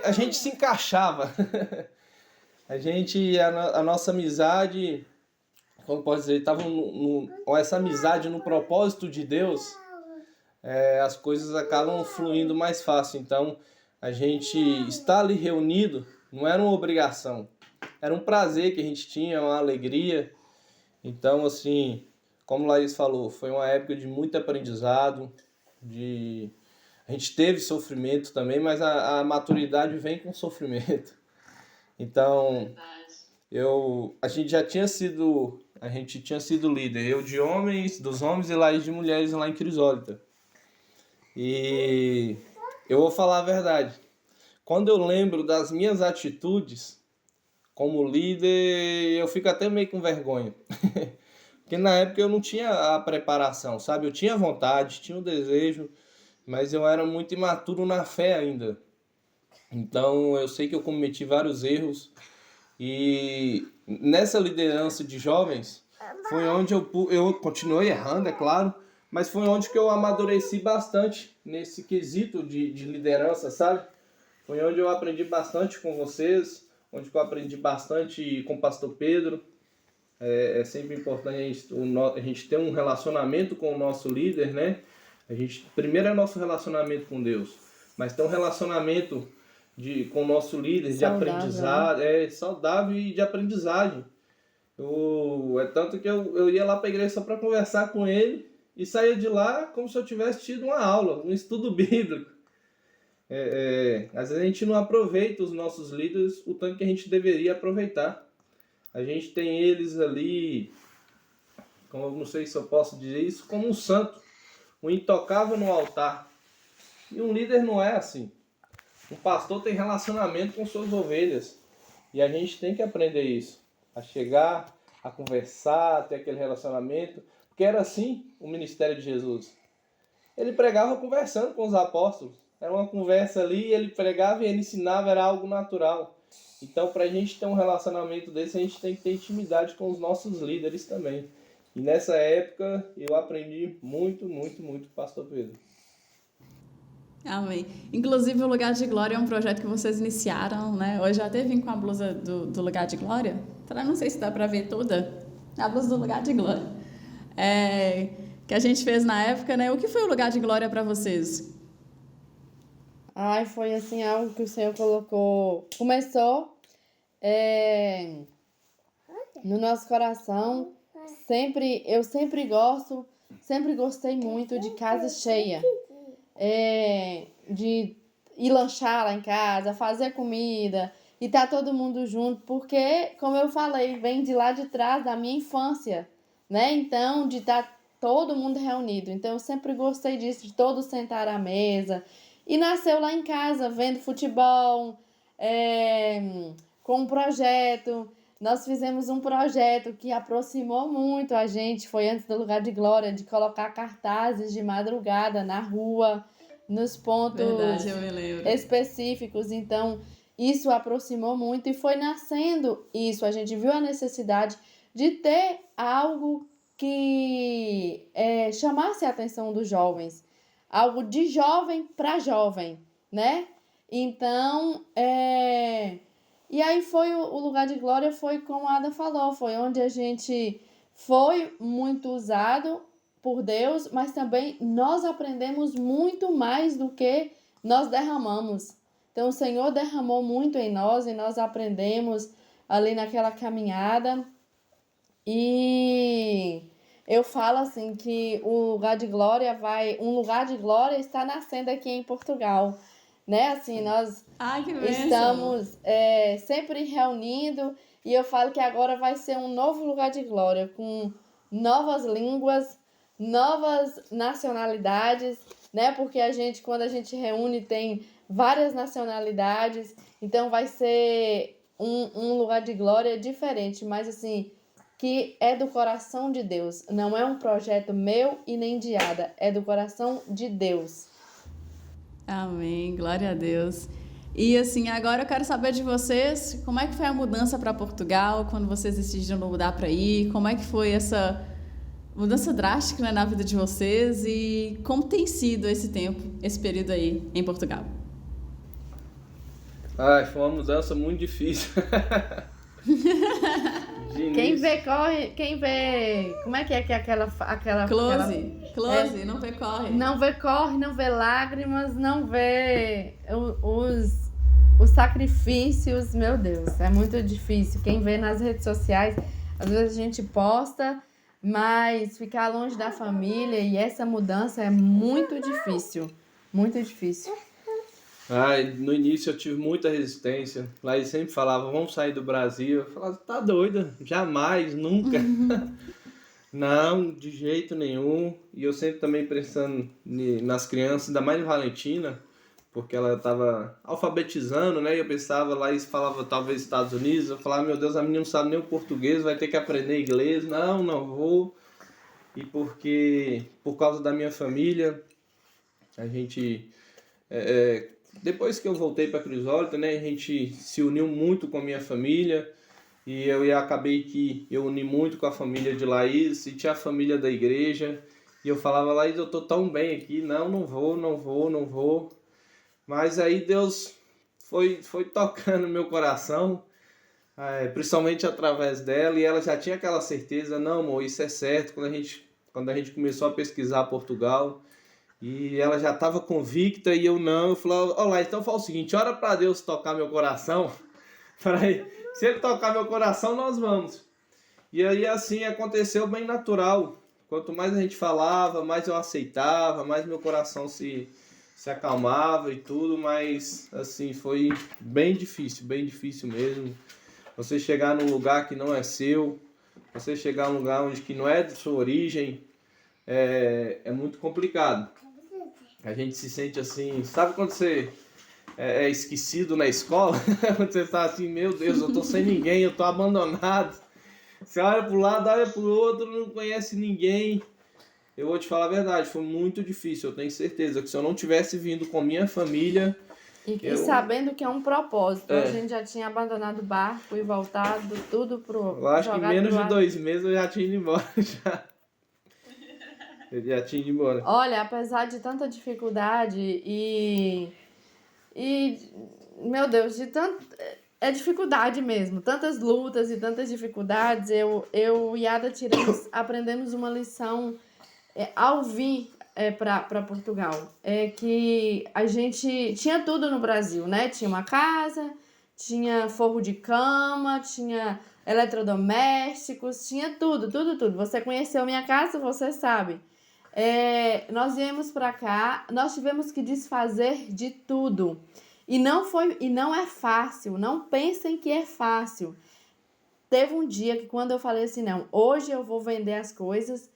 a gente se encaixava. A nossa amizade, como pode dizer, estava essa amizade no propósito de Deus, as coisas acabam fluindo mais fácil. Então, a gente estar ali reunido não era uma obrigação, era um prazer que a gente tinha, uma alegria. Então, assim, como Laís falou, foi uma época de muito aprendizado, a gente teve sofrimento também, mas a maturidade vem com sofrimento. Então, a gente tinha sido líder, eu de homens, dos homens e Laís de mulheres lá em Crisólita. E eu vou falar a verdade. Quando eu lembro das minhas atitudes como líder, eu fico até meio com vergonha. Porque na época eu não tinha a preparação, sabe? Eu tinha vontade, tinha o desejo, mas eu era muito imaturo na fé ainda. Então eu sei que eu cometi vários erros. E nessa liderança de jovens, foi onde eu continuei errando, é claro, mas foi onde que eu amadureci bastante nesse quesito de liderança, sabe? Foi onde eu aprendi bastante com vocês, onde que eu aprendi bastante com o pastor Pedro. É sempre importante a gente ter um relacionamento com o nosso líder, né? Primeiro é nosso relacionamento com Deus, mas ter um relacionamento com o nosso líder de aprendizado, saudável e de aprendizagem. É tanto que eu ia lá para a igreja só para conversar com ele e saía de lá como se eu tivesse tido uma aula, um estudo bíblico. Às vezes a gente não aproveita os nossos líderes o tanto que a gente deveria aproveitar. A gente tem eles ali, como eu não sei se eu posso dizer isso, como um santo, um intocável no altar. E um líder não é assim. Um pastor tem relacionamento com suas ovelhas. E a gente tem que aprender isso. A chegar, a conversar, a ter aquele relacionamento. Porque era assim o ministério de Jesus. Ele pregava conversando com os apóstolos. Era uma conversa ali, ele pregava e ele ensinava, era algo natural. Então, para a gente ter um relacionamento desse, a gente tem que ter intimidade com os nossos líderes também. E nessa época, eu aprendi muito, muito, muito com o pastor Pedro. Amém. Inclusive, o Lugar de Glória é um projeto que vocês iniciaram, né? Hoje até vim com a blusa do Lugar de Glória. Não sei se dá para ver toda. A blusa do Lugar de Glória. Que a gente fez na época, né? O que foi o Lugar de Glória para vocês? Foi assim, algo que o Senhor começou no nosso coração. Eu sempre gostei muito de casa cheia. De ir lanchar lá em casa, fazer comida e tá todo mundo junto, porque, como eu falei, vem de lá de trás da minha infância, né? Então, de estar todo mundo reunido. Então, eu sempre gostei disso, de todos sentar à mesa. E nasceu lá em casa, vendo futebol, com um projeto. Nós fizemos um projeto que aproximou muito a gente, foi antes do Lugar de Glória, de colocar cartazes de madrugada na rua, nos Verdade, eu pontos me lembro. específicos. Então, isso aproximou muito e foi nascendo isso. A gente viu a necessidade de ter algo que chamasse a atenção dos jovens, algo de jovem para jovem, né? Então, e aí foi o Lugar de Glória, foi como a Ada falou, foi onde a gente foi muito usado por Deus, mas também nós aprendemos muito mais do que nós derramamos. Então, o Senhor derramou muito em nós e nós aprendemos ali naquela caminhada. E eu falo assim que um lugar de glória está nascendo aqui em Portugal, né? Assim, nós Ai, que bênção! estamos sempre reunindo e eu falo que agora vai ser um novo lugar de glória, com novas línguas, novas nacionalidades, né? Porque quando a gente reúne, tem várias nacionalidades, então vai ser um lugar de glória diferente, mas assim, que é do coração de Deus. Não é um projeto meu e nem de Ada, é do coração de Deus. Amém, glória a Deus. E assim, agora eu quero saber de vocês, como é que foi a mudança para Portugal, quando vocês decidiram mudar para ir, como é que foi essa mudança drástica, né, na vida de vocês e como tem sido esse tempo, esse período aí em Portugal? Ai, foi uma mudança muito difícil. De Quem início. vê, corre. Quem vê. Como é que aquela. Close, não vê, corre. Não vê corre, não vê lágrimas, não vê os sacrifícios. Meu Deus, é muito difícil. Quem vê nas redes sociais, às vezes a gente posta, mas ficar longe da família e essa mudança é muito difícil. Muito difícil. Ai, no início eu tive muita resistência. Lá eles sempre falavam, vamos sair do Brasil. Eu falava, tá doida? Jamais, nunca. Não, de jeito nenhum. E eu sempre também pensando nas crianças, ainda mais em Valentina, porque ela estava alfabetizando, né? E eu pensava, lá eles falavam talvez Estados Unidos. Eu falava, meu Deus, a menina não sabe nem o português, vai ter que aprender inglês. Não, não vou. E por causa da minha família, a gente... depois que eu voltei para Crisólita, né, a gente se uniu muito com a minha família e acabei que eu uni muito com a família de Laís e tinha a família da igreja e eu falava, Laís, eu tô tão bem aqui, não vou. Mas aí Deus foi tocando meu coração, principalmente através dela, e ela já tinha aquela certeza, não, amor, isso é certo, quando a gente começou a pesquisar Portugal. E ela já estava convicta e eu não. Eu falei, olá, então fala o seguinte, ora para Deus tocar meu coração. Se ele tocar meu coração, nós vamos. E aí assim aconteceu bem natural. Quanto mais a gente falava, mais eu aceitava, mais meu coração se acalmava e tudo. Mas assim, foi bem difícil mesmo. Você chegar num lugar que não é seu, você chegar num lugar onde que não é de sua origem, é muito complicado. A gente se sente assim, sabe quando você é esquecido na escola? Quando você está assim, meu Deus, eu tô sem ninguém, eu tô abandonado. Você olha pro lado, olha pro outro, não conhece ninguém. Eu vou te falar a verdade, foi muito difícil. Eu tenho certeza que se eu não tivesse vindo com minha família... E sabendo que é um propósito. A gente já tinha abandonado o barco e voltado tudo pro... Eu acho que menos de 2 meses eu já tinha ido embora, já. Eu já tinha ido embora. Olha, apesar de tanta dificuldade e meu Deus, é dificuldade mesmo. Tantas lutas e tantas dificuldades. Eu e Ada aprendemos uma lição ao vir para Portugal. É que a gente tinha tudo no Brasil, né? Tinha uma casa, tinha forro de cama, tinha eletrodomésticos, tinha tudo. Você conheceu minha casa, você sabe. Nós viemos para cá, nós tivemos que desfazer de tudo. E não é fácil, não pensem que é fácil. teve um dia que quando eu falei assim, não, hoje eu vou vender as coisas,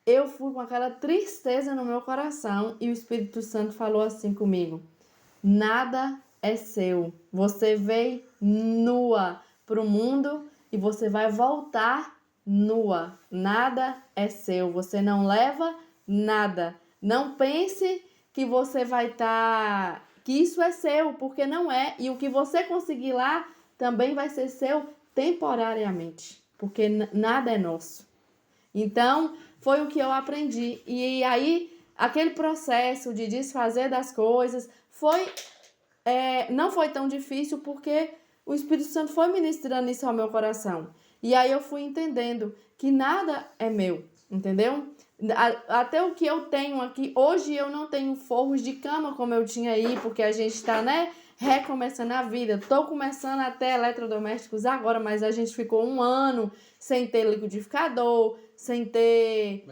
eu fui com aquela tristeza no meu coração e o Espírito Santo falou assim comigo: nada é seu. Você veio nua para o mundo e você vai voltar nua. Nada é seu. Você não leva nada. Não pense que você vai estar... que isso é seu, porque não é. E o que você conseguir lá também vai ser seu temporariamente, porque nada é nosso. Então, foi o que eu aprendi. E aí, aquele processo de desfazer das coisas não foi tão difícil, porque o Espírito Santo foi ministrando isso ao meu coração. E aí eu fui entendendo que nada é meu, entendeu? Até o que eu tenho aqui, hoje eu não tenho forros de cama como eu tinha aí, porque a gente está, recomeçando a vida. Estou começando até eletrodomésticos agora, mas a gente ficou 1 ano sem ter liquidificador, sem ter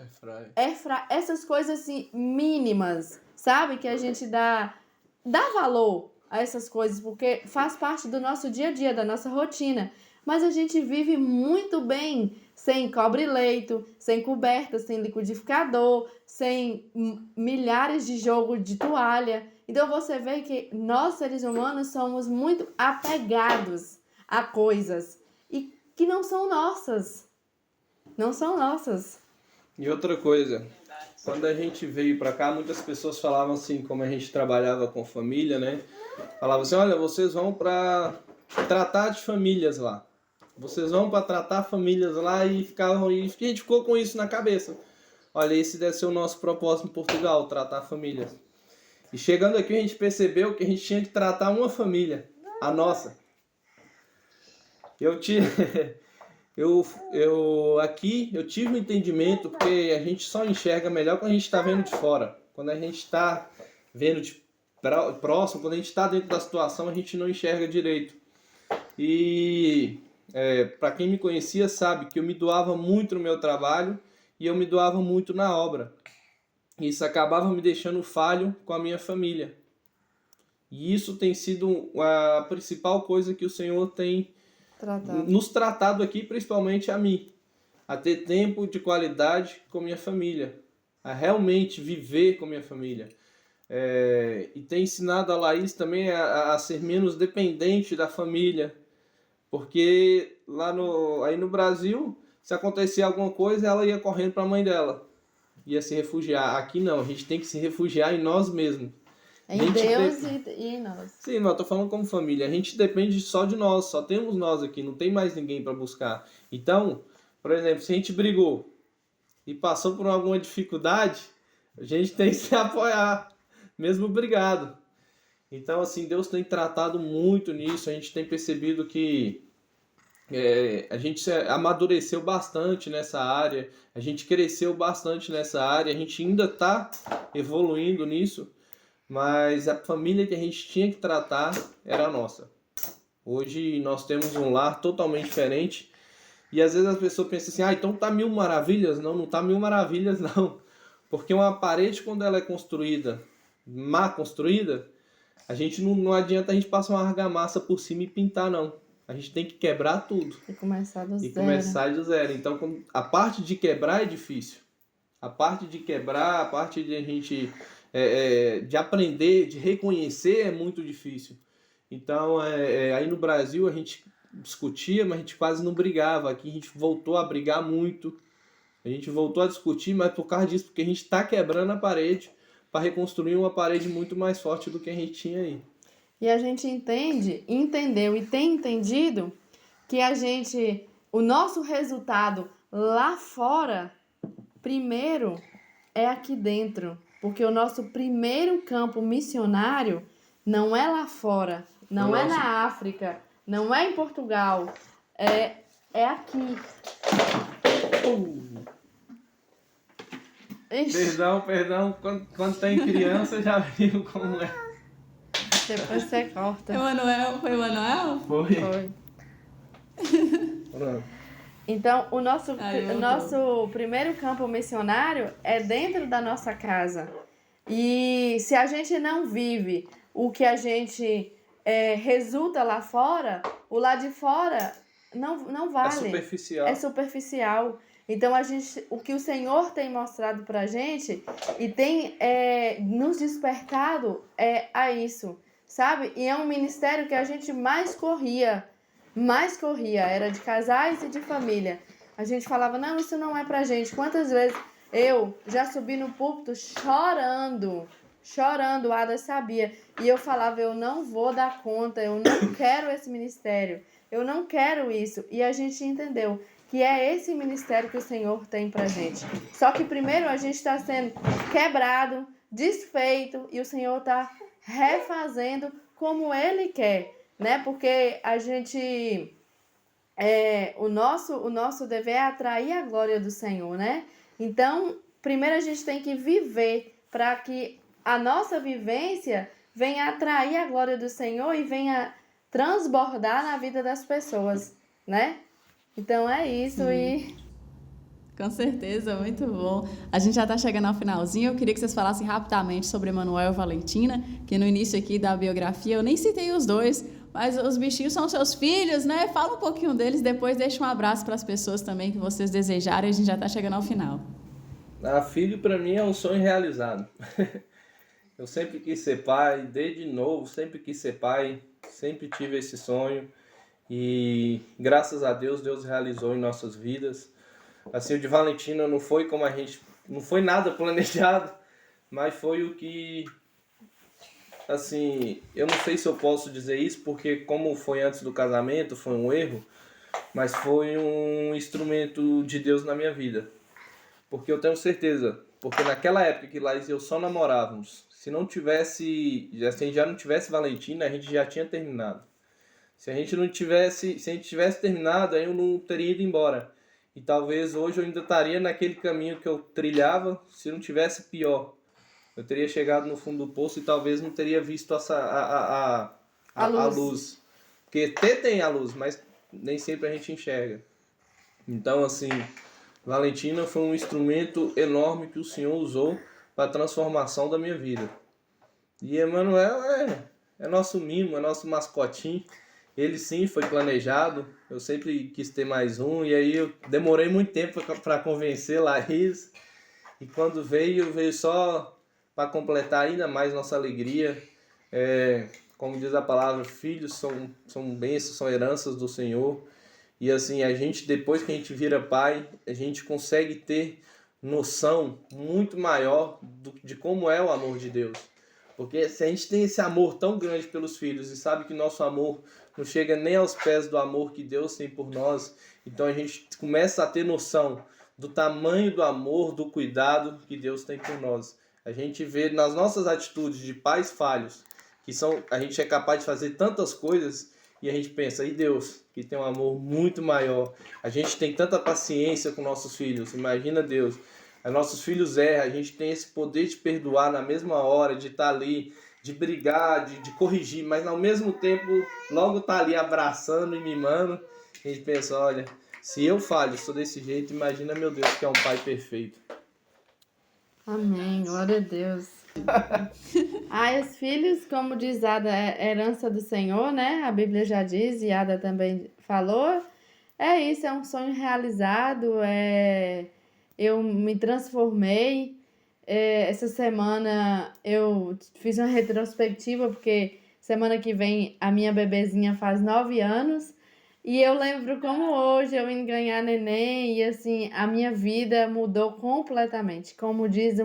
airfryer, essas coisas assim mínimas, sabe? Que a gente dá valor a essas coisas, porque faz parte do nosso dia a dia, da nossa rotina. Mas a gente vive muito bem sem cobre-leito, sem coberta, sem liquidificador, sem milhares de jogos de toalha. Então você vê que nós, seres humanos, somos muito apegados a coisas e que não são nossas. Não são nossas. E outra coisa, quando a gente veio pra cá, muitas pessoas falavam assim, como a gente trabalhava com família, né? Falavam assim, olha, vocês vão pra tratar de famílias lá. Vocês vão para tratar famílias lá e a gente ficou com isso na cabeça. Olha, esse deve ser o nosso propósito em Portugal, tratar famílias. E chegando aqui a gente percebeu que a gente tinha que tratar uma família, a nossa. Aqui eu tive um entendimento, porque a gente só enxerga melhor quando a gente está vendo de fora. Quando a gente está vendo de próximo, quando a gente está dentro da situação, a gente não enxerga direito. E para quem me conhecia sabe que eu me doava muito no meu trabalho e eu me doava muito na obra. Isso acabava me deixando falho com a minha família. E isso tem sido a principal coisa que o Senhor tem nos tratado aqui, principalmente a mim. A ter tempo de qualidade com minha família. A realmente viver com minha família. E tem ensinado a Laís também a ser menos dependente da família. Porque aí no Brasil, se acontecer alguma coisa, ela ia correndo para a mãe dela. Ia se refugiar. Aqui não, a gente tem que se refugiar em nós mesmos. Em Deus e em nós. Sim, mas eu tô falando como família. A gente depende só de nós, só temos nós aqui, não tem mais ninguém para buscar. Então, por exemplo, se a gente brigou e passou por alguma dificuldade, a gente tem que se apoiar, mesmo brigado. Então, assim, Deus tem tratado muito nisso. A gente tem percebido que a gente amadureceu bastante nessa área, a gente cresceu bastante nessa área, a gente ainda está evoluindo nisso, mas a família que a gente tinha que tratar era a nossa. Hoje nós temos um lar totalmente diferente e às vezes as pessoas pensam assim, então tá 1000 maravilhas. Não tá 1000 maravilhas não, porque uma parede, quando ela é construída, mal construída, a gente não adianta a gente passar uma argamassa por cima e pintar não. A gente tem que quebrar tudo. E começar do zero. Então, a parte de quebrar é difícil. A parte de quebrar, a parte de a gente de aprender, de reconhecer é muito difícil. Então, aí no Brasil a gente discutia, mas a gente quase não brigava. Aqui a gente voltou a brigar muito. A gente voltou a discutir, mas por causa disso, porque a gente está quebrando a parede para reconstruir uma parede muito mais forte do que a gente tinha aí. E a gente entendeu e tem entendido que o nosso resultado lá fora, primeiro, é aqui dentro. Porque o nosso primeiro campo missionário não é lá fora, não é na África, não é em Portugal, é aqui. Perdão, quando tem criança já viu como é. Depois você corta. Foi o Manuel? Foi. Então, o nosso primeiro campo missionário é dentro da nossa casa. E se a gente não vive o que a gente resulta lá fora, o lado de fora não vale. É superficial. É superficial. Então, o que o Senhor tem mostrado pra gente e tem nos despertado a isso, sabe? E é um ministério que a gente mais corria, era de casais e de família. A gente falava, não, isso não é pra gente. Quantas vezes eu já subi no púlpito chorando, o Ada sabia. E eu falava, eu não vou dar conta, eu não quero esse ministério, eu não quero isso. E a gente entendeu que é esse ministério que o Senhor tem pra gente. Só que primeiro a gente está sendo quebrado, desfeito, e o Senhor está refazendo como Ele quer, né? Porque a gente... o nosso dever é atrair a glória do Senhor, né? Então, primeiro a gente tem que viver para que a nossa vivência venha atrair a glória do Senhor e venha transbordar na vida das pessoas, né? Então é isso. E Com certeza, muito bom. A gente já está chegando ao finalzinho. Eu queria que vocês falassem rapidamente sobre Emanuel e Valentina, que no início aqui da biografia eu nem citei os dois, mas os bichinhos são seus filhos, né? Fala um pouquinho deles, depois deixa um abraço para as pessoas também que vocês desejarem. A gente já está chegando ao final. Filho para mim é um sonho realizado. Eu sempre quis ser pai, desde novo, sempre quis ser pai, sempre tive esse sonho e graças a Deus, Deus realizou em nossas vidas. Assim, o de Valentina não foi como não foi nada planejado, mas foi o que, assim, eu não sei se eu posso dizer isso, porque como foi antes do casamento, foi um erro, mas foi um instrumento de Deus na minha vida. Porque eu tenho certeza, porque naquela época que Laís e eu só namorávamos, se não tivesse, assim, já não tivesse Valentina, a gente já tinha terminado. Se a gente tivesse terminado, aí eu não teria ido embora. E talvez hoje eu ainda estaria naquele caminho que eu trilhava, se não tivesse pior. Eu teria chegado no fundo do poço e talvez não teria visto a luz. Porque tem a luz, mas nem sempre a gente enxerga. Então, assim, Valentina foi um instrumento enorme que o Senhor usou para a transformação da minha vida. E Emanuel é nosso mimo, é nosso mascotinho. Ele sim foi planejado, eu sempre quis ter mais um, e aí eu demorei muito tempo para convencer Laís. E quando veio só para completar ainda mais nossa alegria. Como diz a palavra, filhos são bênçãos, são heranças do Senhor. E assim, depois que a gente vira pai, a gente consegue ter noção muito maior de como é o amor de Deus. Porque se a gente tem esse amor tão grande pelos filhos e sabe que nosso amor não chega nem aos pés do amor que Deus tem por nós, então a gente começa a ter noção do tamanho do amor, do cuidado que Deus tem por nós. A gente vê nas nossas atitudes de pais falhos, a gente é capaz de fazer tantas coisas e a gente pensa, e Deus, que tem um amor muito maior. A gente tem tanta paciência com nossos filhos, imagina Deus. Nossos filhos erram, a gente tem esse poder de perdoar na mesma hora, de estar ali, de brigar, de corrigir, mas ao mesmo tempo logo tá ali abraçando e mimando. A gente pensa, olha, se eu falho, sou desse jeito, imagina meu Deus que é um pai perfeito. Amém, glória a Deus. Os filhos, como diz Ada, é herança do Senhor, né? A Bíblia já diz, e Ada também falou. É isso, é um sonho realizado, eu me transformei. Essa semana eu fiz uma retrospectiva, porque semana que vem a minha bebezinha faz 9 anos. E eu lembro como hoje eu vim ganhar neném e assim, a minha vida mudou completamente. Como diz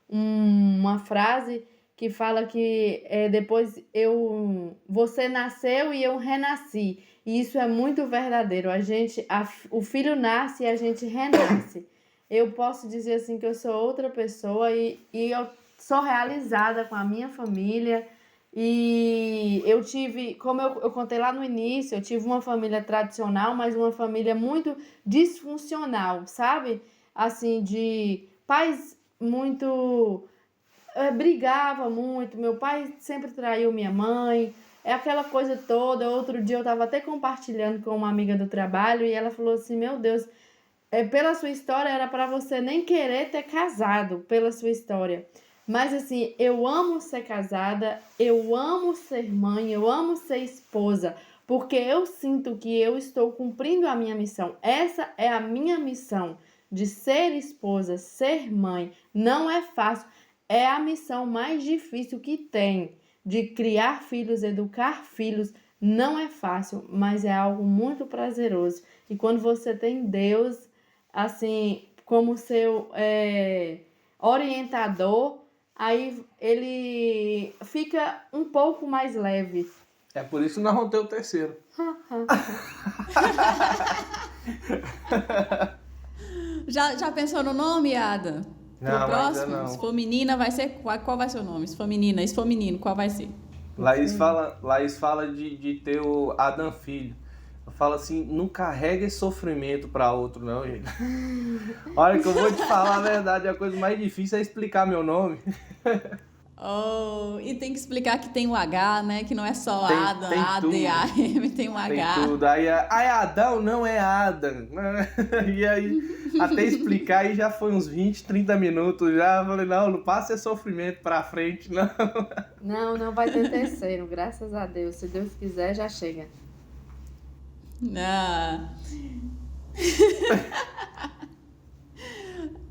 uma frase que fala que depois você nasceu e eu renasci. E isso é muito verdadeiro. O filho nasce e a gente renasce. Eu posso dizer assim que eu sou outra pessoa e eu sou realizada com a minha família. E eu tive, como eu contei lá no início, eu tive uma família tradicional, mas uma família muito disfuncional, sabe? Assim, de pais muito... brigava muito, meu pai sempre traiu minha mãe, aquela coisa toda. Outro dia eu estava até compartilhando com uma amiga do trabalho e ela falou assim, meu Deus, pela sua história era para você nem querer ter casado, pela sua história. Mas assim, eu amo ser casada, eu amo ser mãe, eu amo ser esposa, porque eu sinto que eu estou cumprindo a minha missão. Essa é a minha missão, de ser esposa, ser mãe. Não é fácil, é a missão mais difícil que tem, de criar filhos, educar filhos. Não é fácil, mas é algo muito prazeroso. E quando você tem Deus, assim, como seu orientador, aí ele fica um pouco mais leve. É por isso que nós vamos ter o terceiro. Já pensou no nome, Ada? Não, Pro ainda próximo? não. Se for menina, vai ser qual vai ser o nome? Se for menina, e se for menino, qual vai ser? Laís fala de ter o Adam Filho. Eu falo assim, não carrega esse sofrimento pra outro, não, gente. Olha que eu vou te falar a verdade, a coisa mais difícil é explicar meu nome. Oh, e tem que explicar que tem o H, né? Que não é só Tem- Adam, tem A-D-A-M, tem um Tem H. tudo. Aí, Adão não é Adam. E aí, até explicar, aí já foi uns 20, 30 minutos já. Eu falei, não passa esse sofrimento pra frente, não. Não vai ter terceiro, graças a Deus. Se Deus quiser, já chega. Ah.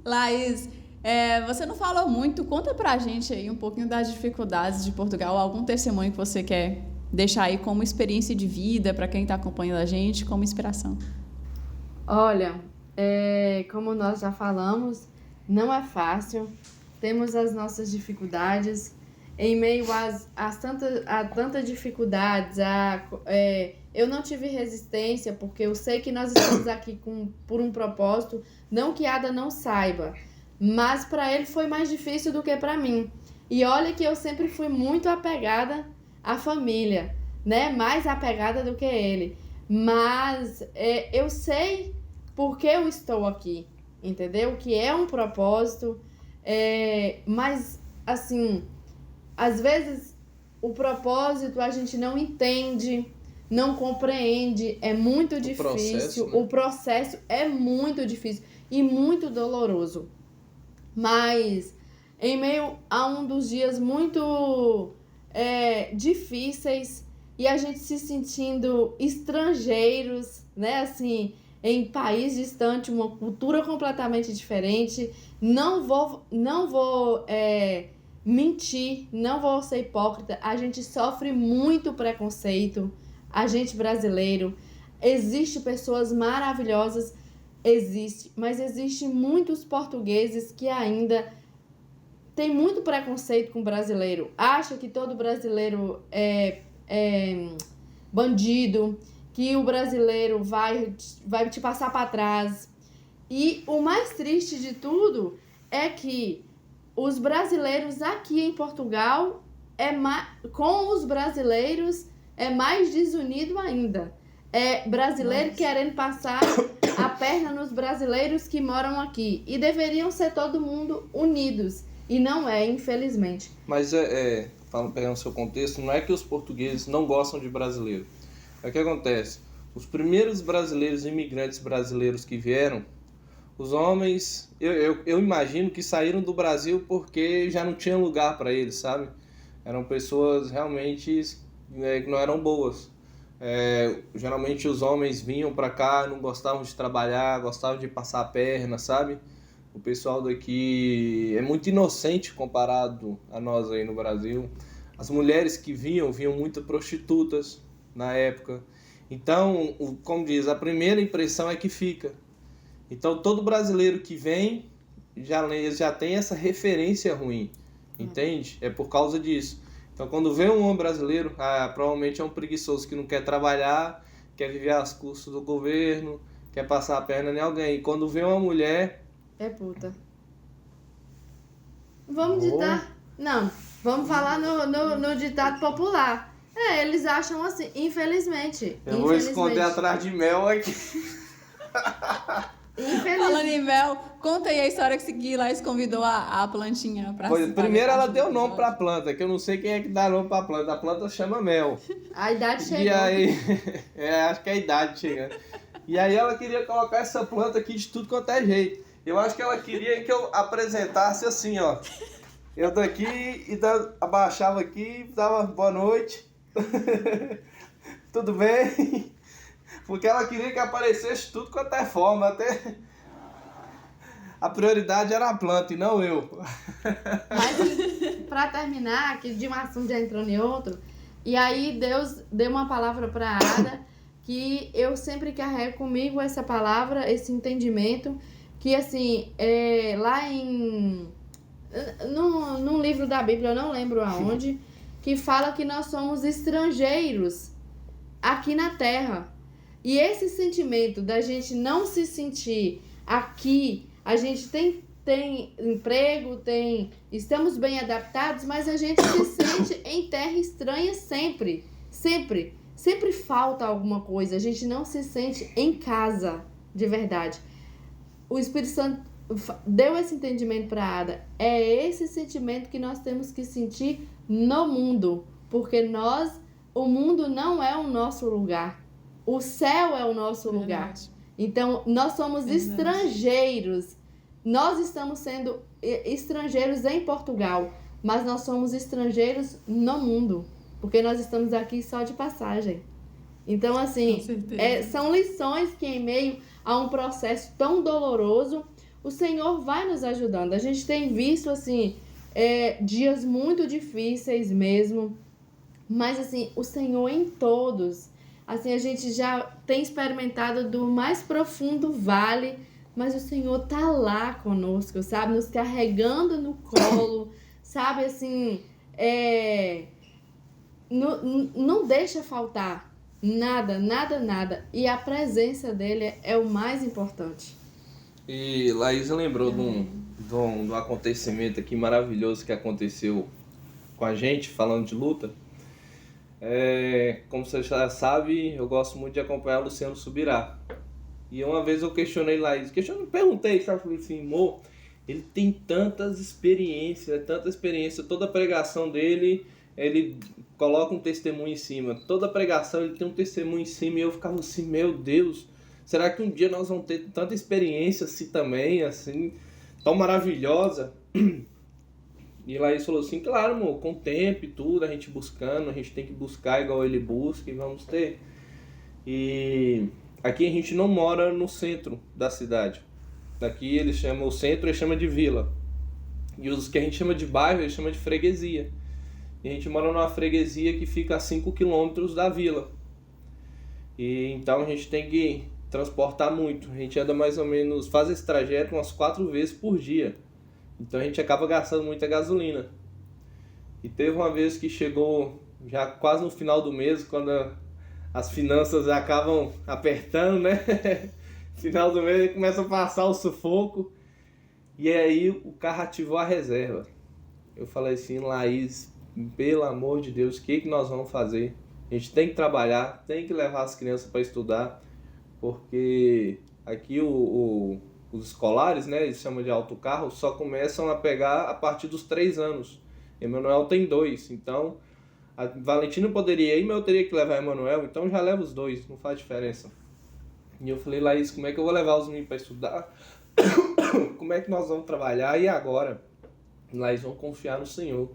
Laís, você não falou muito, conta pra gente aí um pouquinho das dificuldades de Portugal, algum testemunho que você quer deixar aí como experiência de vida para quem tá acompanhando a gente, como inspiração. Olha, como nós já falamos, não é fácil. Temos as nossas dificuldades. Em meio a tantas dificuldades, eu não tive resistência, porque eu sei que nós estamos aqui por um propósito. Não que Ada não saiba, mas para ele foi mais difícil do que para mim. E olha que eu sempre fui muito apegada à família, né? Mais apegada do que ele. Mas eu sei por que eu estou aqui, entendeu? Que é um propósito, mas assim, às vezes o propósito a gente não entende, não compreende, é muito difícil. O processo é muito difícil e muito doloroso. Mas em meio a um dos dias muito difíceis e a gente se sentindo estrangeiros, né? Assim, em país distante, uma cultura completamente diferente. Não vou mentir, não vou ser hipócrita. A gente sofre muito preconceito, a gente brasileiro. Existem pessoas maravilhosas, mas existe muitos portugueses que ainda tem muito preconceito com o brasileiro. Acha que todo brasileiro é bandido, que o brasileiro vai te passar para trás. E o mais triste de tudo é que os brasileiros aqui em Portugal, com os brasileiros, é mais desunido ainda. É brasileiro querendo passar a perna nos brasileiros que moram aqui. E deveriam ser todo mundo unidos. E não é, infelizmente. Mas pegando o seu contexto, não é que os portugueses não gostam de brasileiro. É o que acontece. Os primeiros brasileiros, imigrantes brasileiros que vieram, os homens, eu imagino que saíram do Brasil porque já não tinha lugar para eles, sabe? Eram pessoas realmente que não eram boas. Geralmente os homens vinham para cá, não gostavam de trabalhar, gostavam de passar a perna, sabe? O pessoal daqui é muito inocente comparado a nós aí no Brasil. As mulheres que vinham muito prostitutas na época. Então, como diz, a primeira impressão é que fica. Então, todo brasileiro que vem já tem essa referência ruim, entende? É por causa disso. Então, quando vê um homem brasileiro, provavelmente é um preguiçoso que não quer trabalhar, quer viver às custas do governo, quer passar a perna em alguém. E quando vê uma mulher... É puta. Vamos ditar... Não, vamos falar no ditado popular. Eles acham assim, infelizmente. Eu vou esconder atrás de mel aqui. Falando em mel, conta aí a história que seguir lá e convidou a plantinha pra Primeiro ela deu nome pra planta, que eu não sei quem é que dá nome pra planta. A planta chama mel. A idade chegou. E aí, acho que é a idade chegando. E aí ela queria colocar essa planta aqui de tudo quanto é jeito. Eu acho que ela queria que eu apresentasse assim, ó. Eu daqui e abaixava aqui, dava boa noite. tudo bem? Porque ela queria que aparecesse tudo quanto é forma, até a prioridade era a planta e não eu. Mas, para terminar, que de um assunto já entrou em outro, e aí Deus deu uma palavra para a Ada, que eu sempre carrego comigo essa palavra, esse entendimento, que assim, lá num livro da Bíblia, eu não lembro aonde, que fala que nós somos estrangeiros aqui na Terra. E esse sentimento da gente não se sentir aqui, a gente tem emprego, estamos bem adaptados, mas a gente se sente em terra estranha sempre. Sempre falta alguma coisa, a gente não se sente em casa, de verdade. O Espírito Santo deu esse entendimento para a Ada. É esse sentimento que nós temos que sentir no mundo, porque o mundo não é o nosso lugar. O céu é o nosso lugar. Então, nós somos estrangeiros. Nós estamos sendo estrangeiros em Portugal, mas nós somos estrangeiros no mundo, porque nós estamos aqui só de passagem. Então, assim, são lições que em meio a um processo tão doloroso, o Senhor vai nos ajudando. A gente tem visto, assim, dias muito difíceis mesmo, mas, assim, o Senhor em todos, assim, a gente já tem experimentado do mais profundo vale, mas o Senhor tá lá conosco, sabe? Nos carregando no colo, sabe? Assim, não deixa faltar nada. E a presença dele é o mais importante. E Laís lembrou de um acontecimento aqui maravilhoso que aconteceu com a gente, falando de luta. Como você já sabe, eu gosto muito de acompanhar o Luciano Subirá. E uma vez eu questionei Laís, perguntei, sabe? Falei assim, amor, ele tem tanta experiência, toda pregação dele, ele coloca um testemunho em cima, toda pregação ele tem um testemunho em cima, e eu ficava assim, meu Deus, será que um dia nós vamos ter tanta experiência assim também, assim, tão maravilhosa? E Laís falou assim, claro, amor, com o tempo e tudo, a gente buscando, a gente tem que buscar igual ele busca e vamos ter. E aqui a gente não mora no centro da cidade. Daqui o centro ele chama de vila. E os que a gente chama de bairro, ele chama de freguesia. E a gente mora numa freguesia que fica a 5 quilômetros da vila. E então a gente tem que transportar muito. A gente anda mais ou menos, faz esse trajeto umas 4 vezes por dia. Então a gente acaba gastando muita gasolina. E teve uma vez que chegou já quase no final do mês, quando as finanças acabam apertando, né? Final do mês começa a passar o sufoco. E aí o carro ativou a reserva. Eu falei assim, Laís, pelo amor de Deus, o que nós vamos fazer? A gente tem que trabalhar, tem que levar as crianças para estudar, porque aqui os escolares, né, eles chamam de autocarro, só começam a pegar a partir dos 3 anos. Emanuel tem 2, então a Valentina poderia ir, mas eu teria que levar Emanuel, então já leva os 2, não faz diferença. E eu falei, Laís, como é que eu vou levar os meninos para estudar? Como é que nós vamos trabalhar? E agora? Laís, vão confiar no Senhor.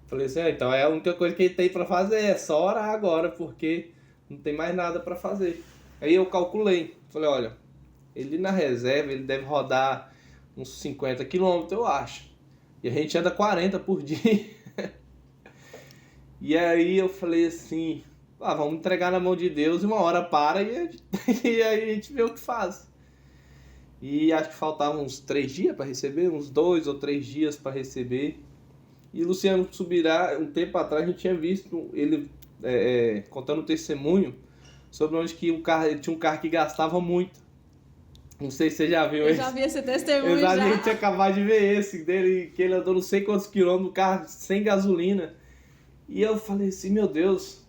Falei assim, então é a única coisa que ele tem para fazer, é só orar agora, porque não tem mais nada para fazer. Aí eu calculei, falei, olha, ele na reserva, ele deve rodar uns 50 quilômetros, eu acho. E a gente anda 40 por dia. E aí eu falei assim, vamos entregar na mão de Deus e uma hora para e aí a gente vê o que faz. E acho que faltavam uns 3 dias para receber, uns 2 ou 3 dias para receber. E Luciano Subirá, um tempo atrás, a gente tinha visto ele contando um testemunho sobre onde que ele tinha um carro que gastava muito. Não sei se você já viu esse. Eu já vi esse testemunho. A gente tinha acabado de ver esse dele, que ele andou não sei quantos quilômetros no carro sem gasolina. E eu falei assim, meu Deus,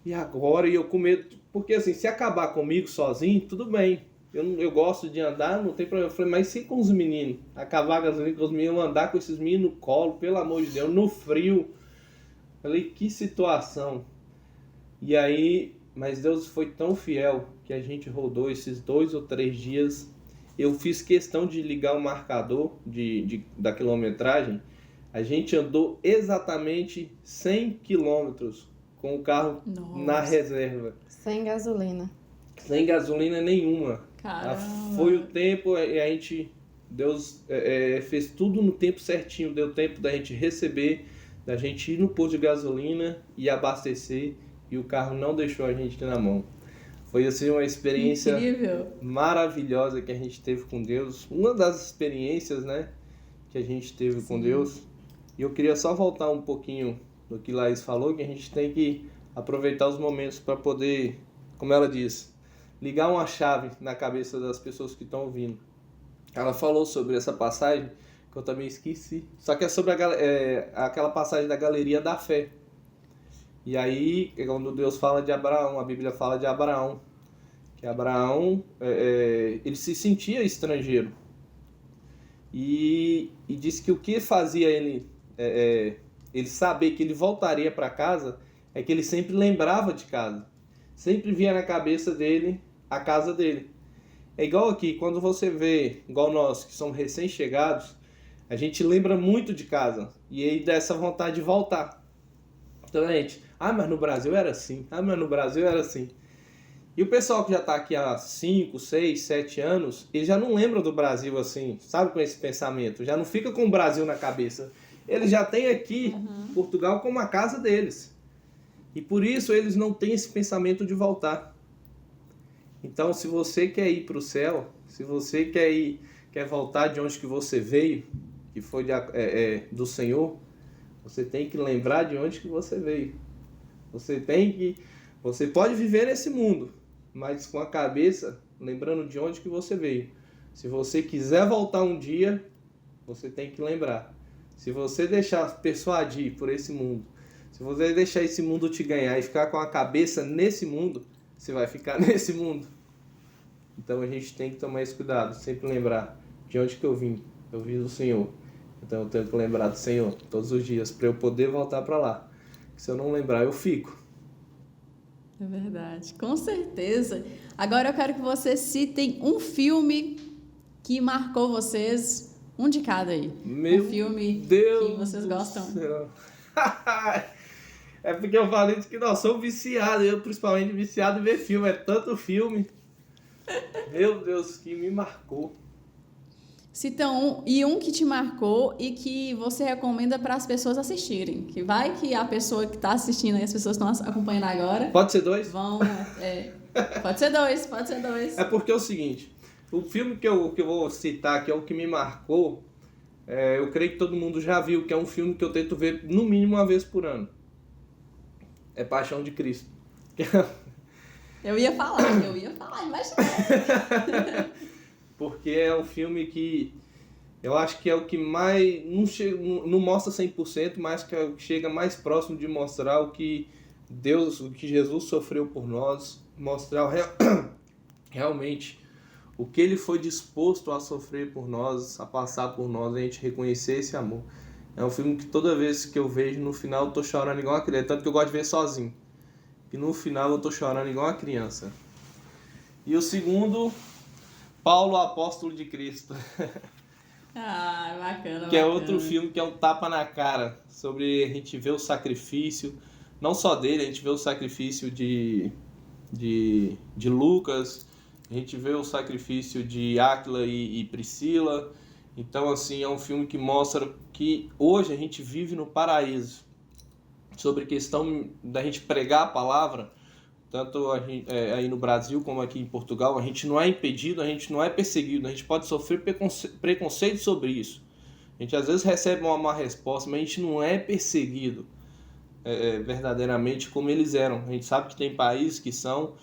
e agora? E eu com medo, porque assim, se acabar comigo sozinho, tudo bem. Eu gosto de andar, não tem problema. Eu falei, mas se com os meninos, acabar a gasolina com os meninos, andar com esses meninos no colo, pelo amor de Deus, no frio. Falei, que situação. E aí, mas Deus foi tão fiel que a gente rodou esses 2 ou 3 dias. Eu fiz questão de ligar o marcador da quilometragem. A gente andou exatamente 100 quilômetros com o carro Nossa. na reserva. Sem gasolina. Sem gasolina nenhuma. Caramba. Foi o tempo e a gente... Deus fez tudo no tempo certinho. Deu tempo da gente receber, da gente ir no posto de gasolina e abastecer. E o carro não deixou a gente na mão. Foi assim uma experiência incrível, maravilhosa que a gente teve com Deus. Uma das experiências, né, que a gente teve com Deus. E eu queria só voltar um pouquinho do que Laís falou, que a gente tem que aproveitar os momentos para poder, como ela disse, ligar uma chave na cabeça das pessoas que estão ouvindo. Ela falou sobre essa passagem, que eu também esqueci. Só que é sobre aquela passagem da galeria da fé. E aí, quando Deus fala de Abraão, a Bíblia fala de Abraão. Que Abraão, ele se sentia estrangeiro. E disse que o que fazia ele saber que ele voltaria para casa é que ele sempre lembrava de casa. Sempre via na cabeça dele a casa dele. É igual aqui, quando você vê, igual nós, que somos recém-chegados, a gente lembra muito de casa. E aí dá essa vontade de voltar. Então, gente, mas no Brasil era assim. Mas no Brasil era assim. E o pessoal que já está aqui há 5, 6, 7 anos, eles já não lembram do Brasil assim, sabe, com esse pensamento. Já não fica com o Brasil na cabeça. Eles já têm aqui Portugal como a casa deles. E por isso eles não têm esse pensamento de voltar. Então, se você quer ir para o céu, se você quer voltar de onde que você veio, que foi do Senhor, você tem que lembrar de onde que você veio. Você pode viver nesse mundo, mas com a cabeça lembrando de onde que você veio. Se você quiser voltar um dia, você tem que lembrar. Se você deixar persuadir por esse mundo, se você deixar esse mundo te ganhar e ficar com a cabeça nesse mundo, você vai ficar nesse mundo. Então a gente tem que tomar esse cuidado, sempre lembrar de onde que eu vim. Eu vim do Senhor. Então eu tenho que lembrar do Senhor todos os dias para eu poder voltar para lá. Se eu não lembrar, eu fico. É verdade, com certeza. Agora eu quero que vocês citem um filme que marcou vocês, um de cada aí. Meu um filme Deus que vocês gostam. Céu. É porque eu falei que nós somos viciados, eu principalmente viciado em ver filme, é tanto filme. Meu Deus, que me marcou. Cita um que te marcou e que você recomenda para as pessoas assistirem. Que vai que a pessoa que está assistindo e as pessoas que estão acompanhando agora... Pode ser 2? Pode ser dois. É porque é o seguinte, o filme que eu vou citar, que é o que me marcou, eu creio que todo mundo já viu, que é um filme que eu tento ver no mínimo uma vez por ano. É Paixão de Cristo. Eu ia falar, mas... Porque é um filme que eu acho que é o que mais não mostra 100%, mas que é o que chega mais próximo de mostrar o que Jesus sofreu por nós, mostrar realmente o que ele foi disposto a sofrer por nós, a passar por nós, a gente reconhecer esse amor. É um filme que toda vez que eu vejo, no final eu tô chorando igual uma criança, tanto que eu gosto de ver sozinho. E no final eu tô chorando igual uma criança. E o segundo, Paulo, apóstolo de Cristo. Bacana. Que é outro filme que é um tapa na cara, sobre a gente ver o sacrifício, não só dele, a gente vê o sacrifício de Lucas, a gente vê o sacrifício de Áquila e Priscila. Então, assim, é um filme que mostra que hoje a gente vive no paraíso. Sobre a questão da gente pregar a palavra, tanto aí no Brasil como aqui em Portugal, a gente não é impedido, a gente não é perseguido, a gente pode sofrer preconceito sobre isso. A gente às vezes recebe uma má resposta, mas a gente não é perseguido verdadeiramente como eles eram. A gente sabe que tem países que são,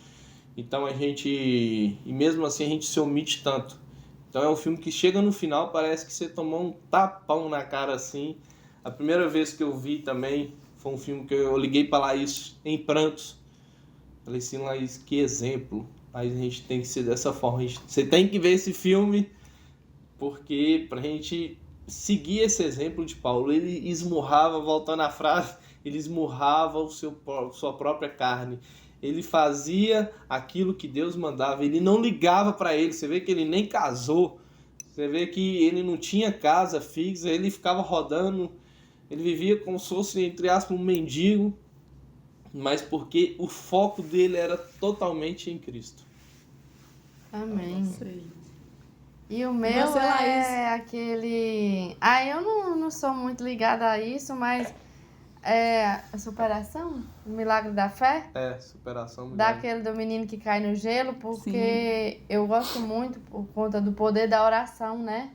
então e mesmo assim a gente se omite tanto. Então é um filme que chega no final, parece que você tomou um tapão na cara assim. A primeira vez que eu vi também foi um filme que eu liguei para Laís em prantos. Falei assim, Laís, que exemplo. Mas a gente tem que ser dessa forma. Você tem que ver esse filme, porque pra gente seguir esse exemplo de Paulo, ele esmurrava, voltando à frase, ele esmurrava sua própria carne. Ele fazia aquilo que Deus mandava. Ele não ligava para ele. Você vê que ele nem casou. Você vê que ele não tinha casa fixa. Ele ficava rodando. Ele vivia como se fosse, entre aspas, um mendigo. mas porque o foco dele era totalmente em Cristo. Amém. Sei. E o meu Você, Laís? é aquele... Ah, eu não sou muito ligada a isso, mas é a superação, o milagre da fé, Superação milagre. daquele do menino que cai no gelo, porque eu gosto muito por conta do poder da oração, né?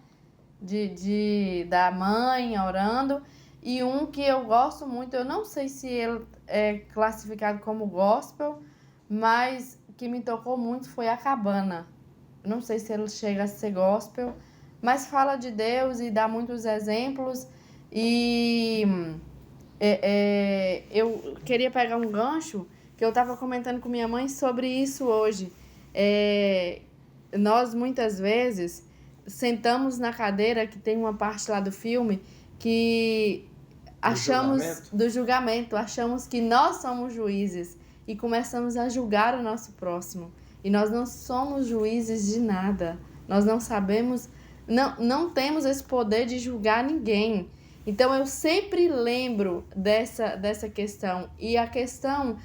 Da mãe orando. E um que eu gosto muito, eu não sei se ele é classificado como gospel, mas que me tocou muito foi A Cabana. Não sei se ele chega a ser gospel, mas fala de Deus e dá muitos exemplos. E eu queria pegar um gancho, que eu estava comentando com minha mãe sobre isso hoje. Nós, muitas vezes, sentamos na cadeira, que tem uma parte lá do filme, que do julgamento, achamos que nós somos juízes e começamos a julgar o nosso próximo. E nós não somos juízes de nada. Nós não sabemos, não temos esse poder de julgar ninguém. Então, eu sempre lembro dessa questão. E a questão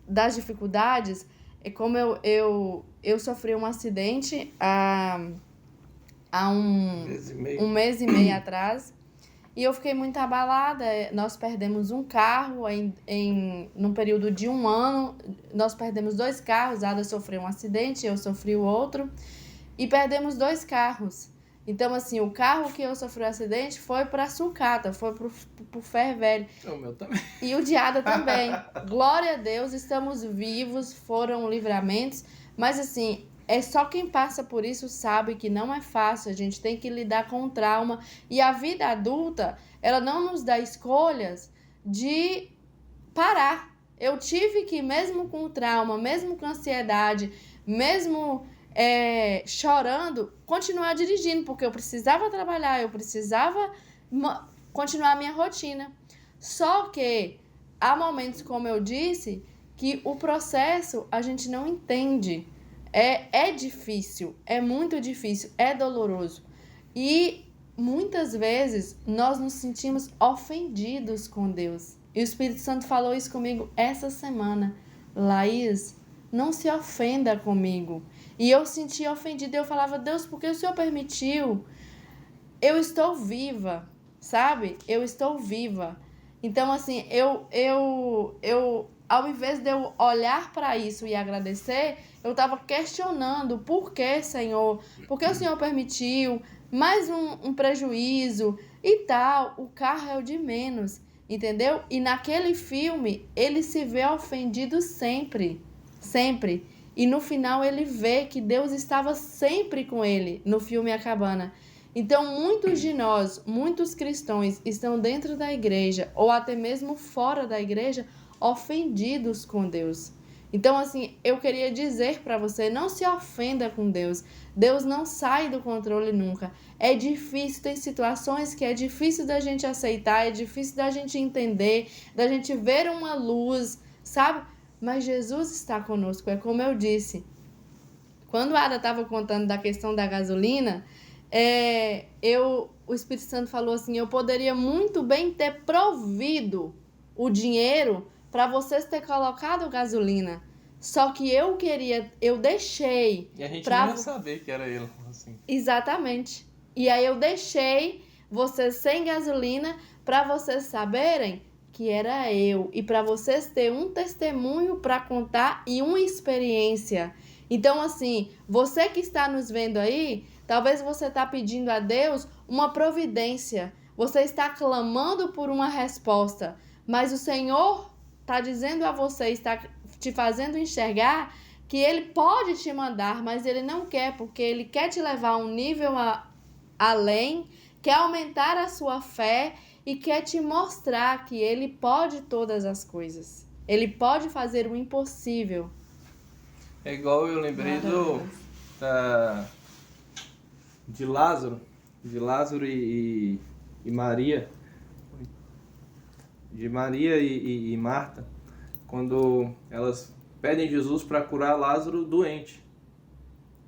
das dificuldades, é como eu sofri um acidente há um mês e meio atrás. E eu fiquei muito abalada. Nós perdemos um carro num período de 1 ano. Nós perdemos 2 carros. A Ada sofreu um acidente, eu sofri o outro. E perdemos 2 carros. Então, assim, o carro que eu sofri o acidente foi para sucata, foi pro ferro velho. O meu também. E o de Ada também. Glória a Deus, estamos vivos, foram livramentos. Mas, assim, só quem passa por isso sabe que não é fácil. A gente tem que lidar com o trauma. E a vida adulta, ela não nos dá escolhas de parar. Eu tive que, mesmo com o trauma, mesmo com a ansiedade, mesmo chorando, continuar dirigindo, porque eu precisava trabalhar, eu precisava continuar a minha rotina. Só que há momentos, como eu disse, que o processo a gente não entende. É difícil, é muito difícil, é doloroso. E muitas vezes nós nos sentimos ofendidos com Deus. E o Espírito Santo falou isso comigo essa semana. Laís, não se ofenda comigo. E eu sentia ofendida. Eu falava, Deus, por que o Senhor permitiu? Eu estou viva, sabe? Eu estou viva. Então, assim, ao invés de eu olhar para isso e agradecer, eu estava questionando por que, Senhor? Por que o Senhor permitiu? Mais um prejuízo e tal. O carro é o de menos, entendeu? E naquele filme, ele se vê ofendido sempre. Sempre. E no final ele vê que Deus estava sempre com ele no filme A Cabana. Então, muitos de nós, muitos cristãos, estão dentro da igreja ou até mesmo fora da igreja, ofendidos com Deus. Então, assim, eu queria dizer para você, não se ofenda com Deus. Deus não sai do controle nunca. É difícil, tem situações que é difícil da gente aceitar, é difícil da gente entender, da gente ver uma luz, sabe? Mas Jesus está conosco, é como eu disse. Quando a Ada estava contando da questão da gasolina, o Espírito Santo falou assim, eu poderia muito bem ter provido o dinheiro para vocês ter colocado gasolina. Só que eu deixei... E a gente não ia saber que era ele. Assim. Exatamente. E aí eu deixei vocês sem gasolina para vocês saberem que era eu. E para vocês terem um testemunho para contar e uma experiência. Então, assim, você que está nos vendo aí, talvez você está pedindo a Deus uma providência. Você está clamando por uma resposta. Mas o Senhor está dizendo a você, está te fazendo enxergar que Ele pode te mandar, mas Ele não quer, porque Ele quer te levar a um nível além, quer aumentar a sua fé e quer te mostrar que Ele pode todas as coisas. Ele pode fazer o impossível. É igual eu lembrei de Lázaro e Maria, de Maria e Marta, quando elas pedem Jesus para curar Lázaro doente.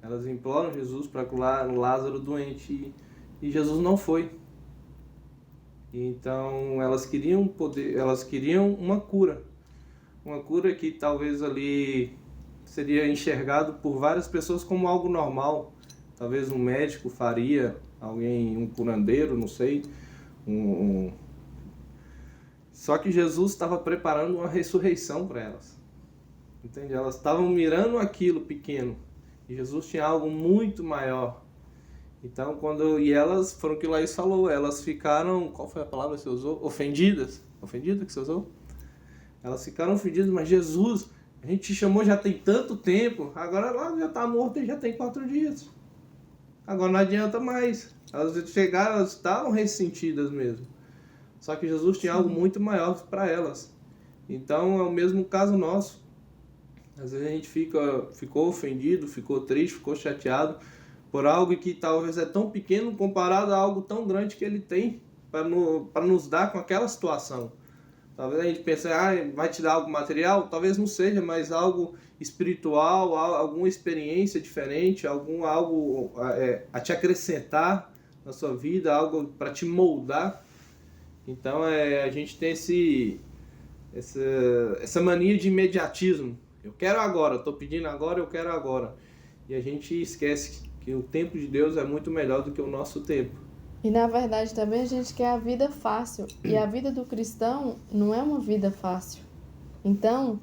Elas imploram Jesus para curar Lázaro doente e Jesus não foi. Então elas queriam uma cura que talvez ali seria enxergado por várias pessoas como algo normal. Talvez um médico faria, um curandeiro, não sei. Só que Jesus estava preparando uma ressurreição para elas. Entende? Elas estavam mirando aquilo pequeno. E Jesus tinha algo muito maior. Então, e elas, foram o que o Laís falou, elas ficaram, qual foi a palavra que você usou? Ofendidas. Ofendida que você usou? Elas ficaram ofendidas, mas Jesus, a gente te chamou já tem tanto tempo, agora ela já está morta e já tem 4 dias. Agora não adianta mais. Elas chegaram, elas estavam ressentidas mesmo. Só que Jesus tinha algo muito maior para elas. Então é o mesmo caso nosso. Às vezes a gente ficou ofendido, ficou triste, ficou chateado por algo que talvez é tão pequeno comparado a algo tão grande que ele tem para nos dar com aquela situação. Talvez a gente pense, vai te dar algo material? Talvez não seja, mas algo espiritual, alguma experiência diferente, algo a te acrescentar na sua vida, algo para te moldar. Então a gente tem essa mania de imediatismo. Eu quero agora, estou pedindo agora, eu quero agora. E a gente esquece que o tempo de Deus é muito melhor do que o nosso tempo. E na verdade também a gente quer a vida fácil. E a vida do cristão não é uma vida fácil. Então,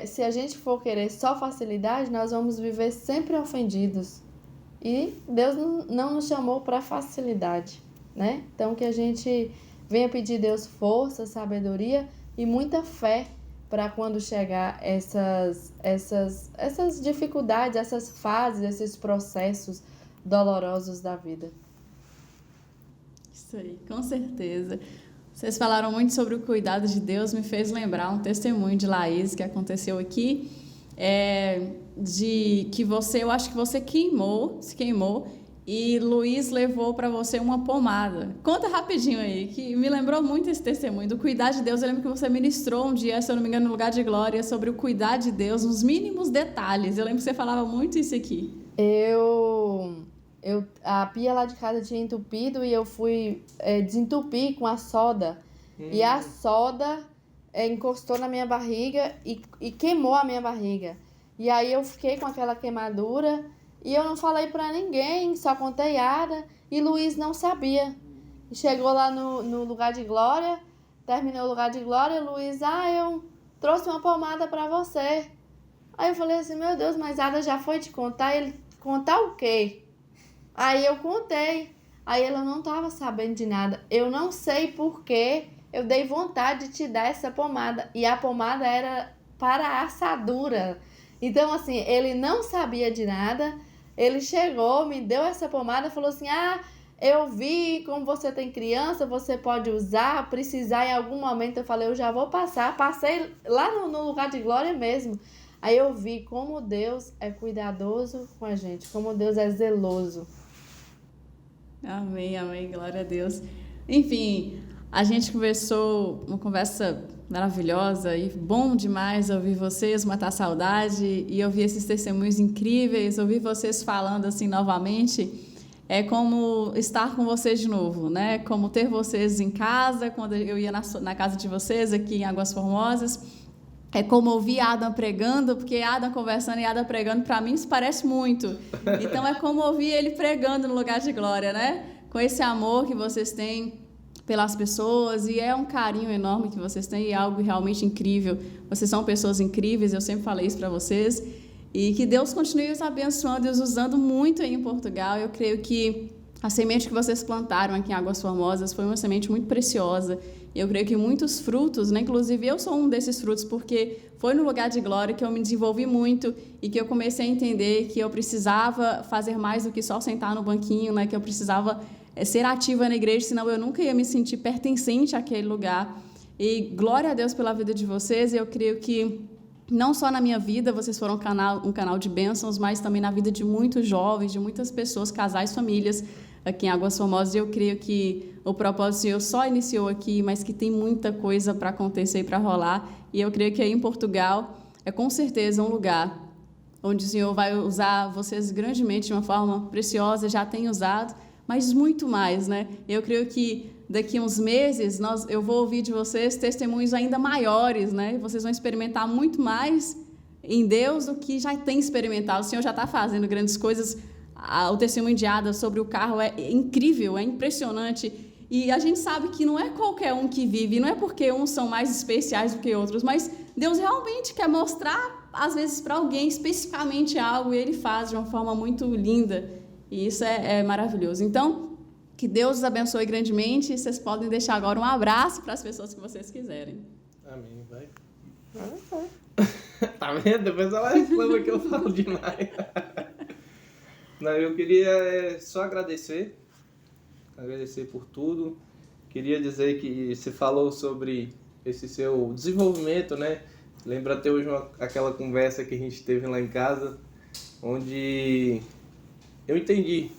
se a gente for querer só facilidade, nós vamos viver sempre ofendidos. E Deus não nos chamou para facilidade, né? Então que a gente venha pedir a Deus força, sabedoria e muita fé para quando chegar essas dificuldades, essas fases, esses processos dolorosos da vida. Isso aí, com certeza. Vocês falaram muito sobre o cuidado de Deus, me fez lembrar um testemunho de Laís que aconteceu aqui, de que eu acho que você se queimou, e Luiz levou para você uma pomada. Conta rapidinho aí, que me lembrou muito esse testemunho do cuidar de Deus. Eu lembro que você ministrou um dia, se eu não me engano, no Lugar de Glória, sobre o cuidar de Deus nos mínimos detalhes. Eu lembro que você falava muito isso aqui. A pia lá de casa tinha entupido e eu fui desentupir com a soda. E a soda encostou na minha barriga e queimou a minha barriga. E aí eu fiquei com aquela queimadura e eu não falei pra ninguém, só contei Ada e Luiz não sabia. Chegou lá no Lugar de Glória, terminou o Lugar de Glória, Luiz, eu trouxe uma pomada pra você. Aí eu falei assim, meu Deus, mas Ada já foi te contar? Ele, contar o quê? Aí eu contei, aí ela não estava sabendo de nada. Eu não sei por que eu dei vontade de te dar essa pomada. E a pomada era para a assadura. Então, assim, ele não sabia de nada. Ele chegou, me deu essa pomada, falou assim, eu vi como você tem criança, você pode usar, precisar em algum momento. Eu falei, eu já vou passar. Passei lá no Lugar de Glória mesmo. Aí eu vi como Deus é cuidadoso com a gente, como Deus é zeloso. Amém, amém, glória a Deus. Enfim, a gente conversou, uma conversa maravilhosa e bom demais ouvir vocês, matar a saudade e ouvir esses testemunhos incríveis, ouvir vocês falando assim novamente, é como estar com vocês de novo, né? Como ter vocês em casa, quando eu ia na casa de vocês aqui em Águas Formosas. É como ouvir Adam pregando, porque Adam conversando e Adam pregando, para mim, isso parece muito. Então, é como ouvir ele pregando no Lugar de Glória, né? Com esse amor que vocês têm pelas pessoas, e é um carinho enorme que vocês têm, e é algo realmente incrível. Vocês são pessoas incríveis, eu sempre falei isso para vocês, e que Deus continue os abençoando e os usando muito aí em Portugal. Eu creio que a semente que vocês plantaram aqui em Águas Formosas foi uma semente muito preciosa. Eu creio que muitos frutos, né? Inclusive eu sou um desses frutos, porque foi no Lugar de Glória que eu me desenvolvi muito e que eu comecei a entender que eu precisava fazer mais do que só sentar no banquinho, né? Que eu precisava ser ativa na igreja, senão eu nunca ia me sentir pertencente àquele lugar. E glória a Deus pela vida de vocês. Eu creio que não só na minha vida vocês foram um canal de bênçãos, mas também na vida de muitos jovens, de muitas pessoas, casais, famílias, aqui em Águas Formosas. Eu creio que o propósito do Senhor só iniciou aqui, mas que tem muita coisa para acontecer e para rolar. E eu creio que aí em Portugal é com certeza um lugar onde o Senhor vai usar vocês grandemente de uma forma preciosa, já tem usado, mas muito mais, né? Eu creio que daqui uns meses eu vou ouvir de vocês testemunhos ainda maiores, né? Vocês vão experimentar muito mais em Deus do que já tem experimentado. O Senhor já está fazendo grandes coisas. O testemunho de Ada sobre o carro é incrível, é impressionante. E a gente sabe que não é qualquer um que vive, não é porque uns são mais especiais do que outros, mas Deus realmente quer mostrar, às vezes, para alguém especificamente algo, e Ele faz de uma forma muito linda. E isso é maravilhoso. Então, que Deus os abençoe grandemente. E vocês podem deixar agora um abraço para as pessoas que vocês quiserem. Amém, vai. Tá vendo? Depois ela reclama que eu falo demais. Não, eu queria só agradecer por tudo. Queria dizer que você falou sobre esse seu desenvolvimento, né? Lembra até hoje aquela conversa que a gente teve lá em casa, onde eu entendi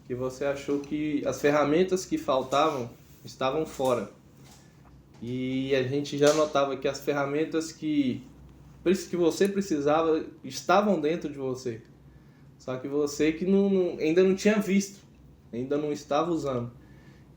que você achou que as ferramentas que faltavam estavam fora. E a gente já notava que as ferramentas que você precisava estavam dentro de você. Só que você que ainda não tinha visto, ainda não estava usando.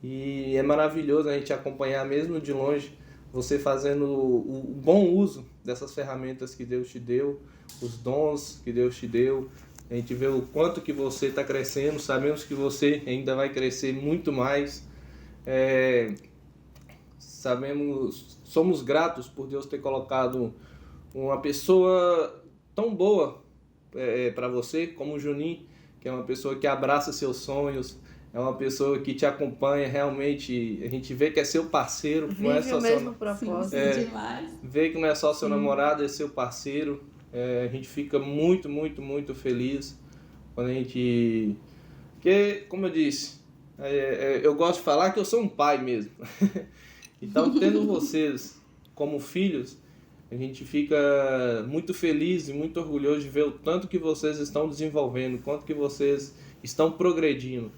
E é maravilhoso a gente acompanhar mesmo de longe você fazendo o bom uso dessas ferramentas que Deus te deu, os dons que Deus te deu. A gente vê o quanto que você está crescendo, sabemos que você ainda vai crescer muito mais. Somos gratos por Deus ter colocado uma pessoa tão boa para você, como o Juninho, que é uma pessoa que abraça seus sonhos, é uma pessoa que te acompanha realmente, a gente vê que é seu parceiro, Vive não é só o mesmo propósito. Demais. vê que não é só seu namorado, é seu parceiro. A gente fica muito, muito, muito feliz quando a gente... Porque, como eu disse, eu gosto de falar que eu sou um pai mesmo. Então, tendo vocês como filhos, a gente fica muito feliz e muito orgulhoso de ver o tanto que vocês estão desenvolvendo, o quanto que vocês estão progredindo.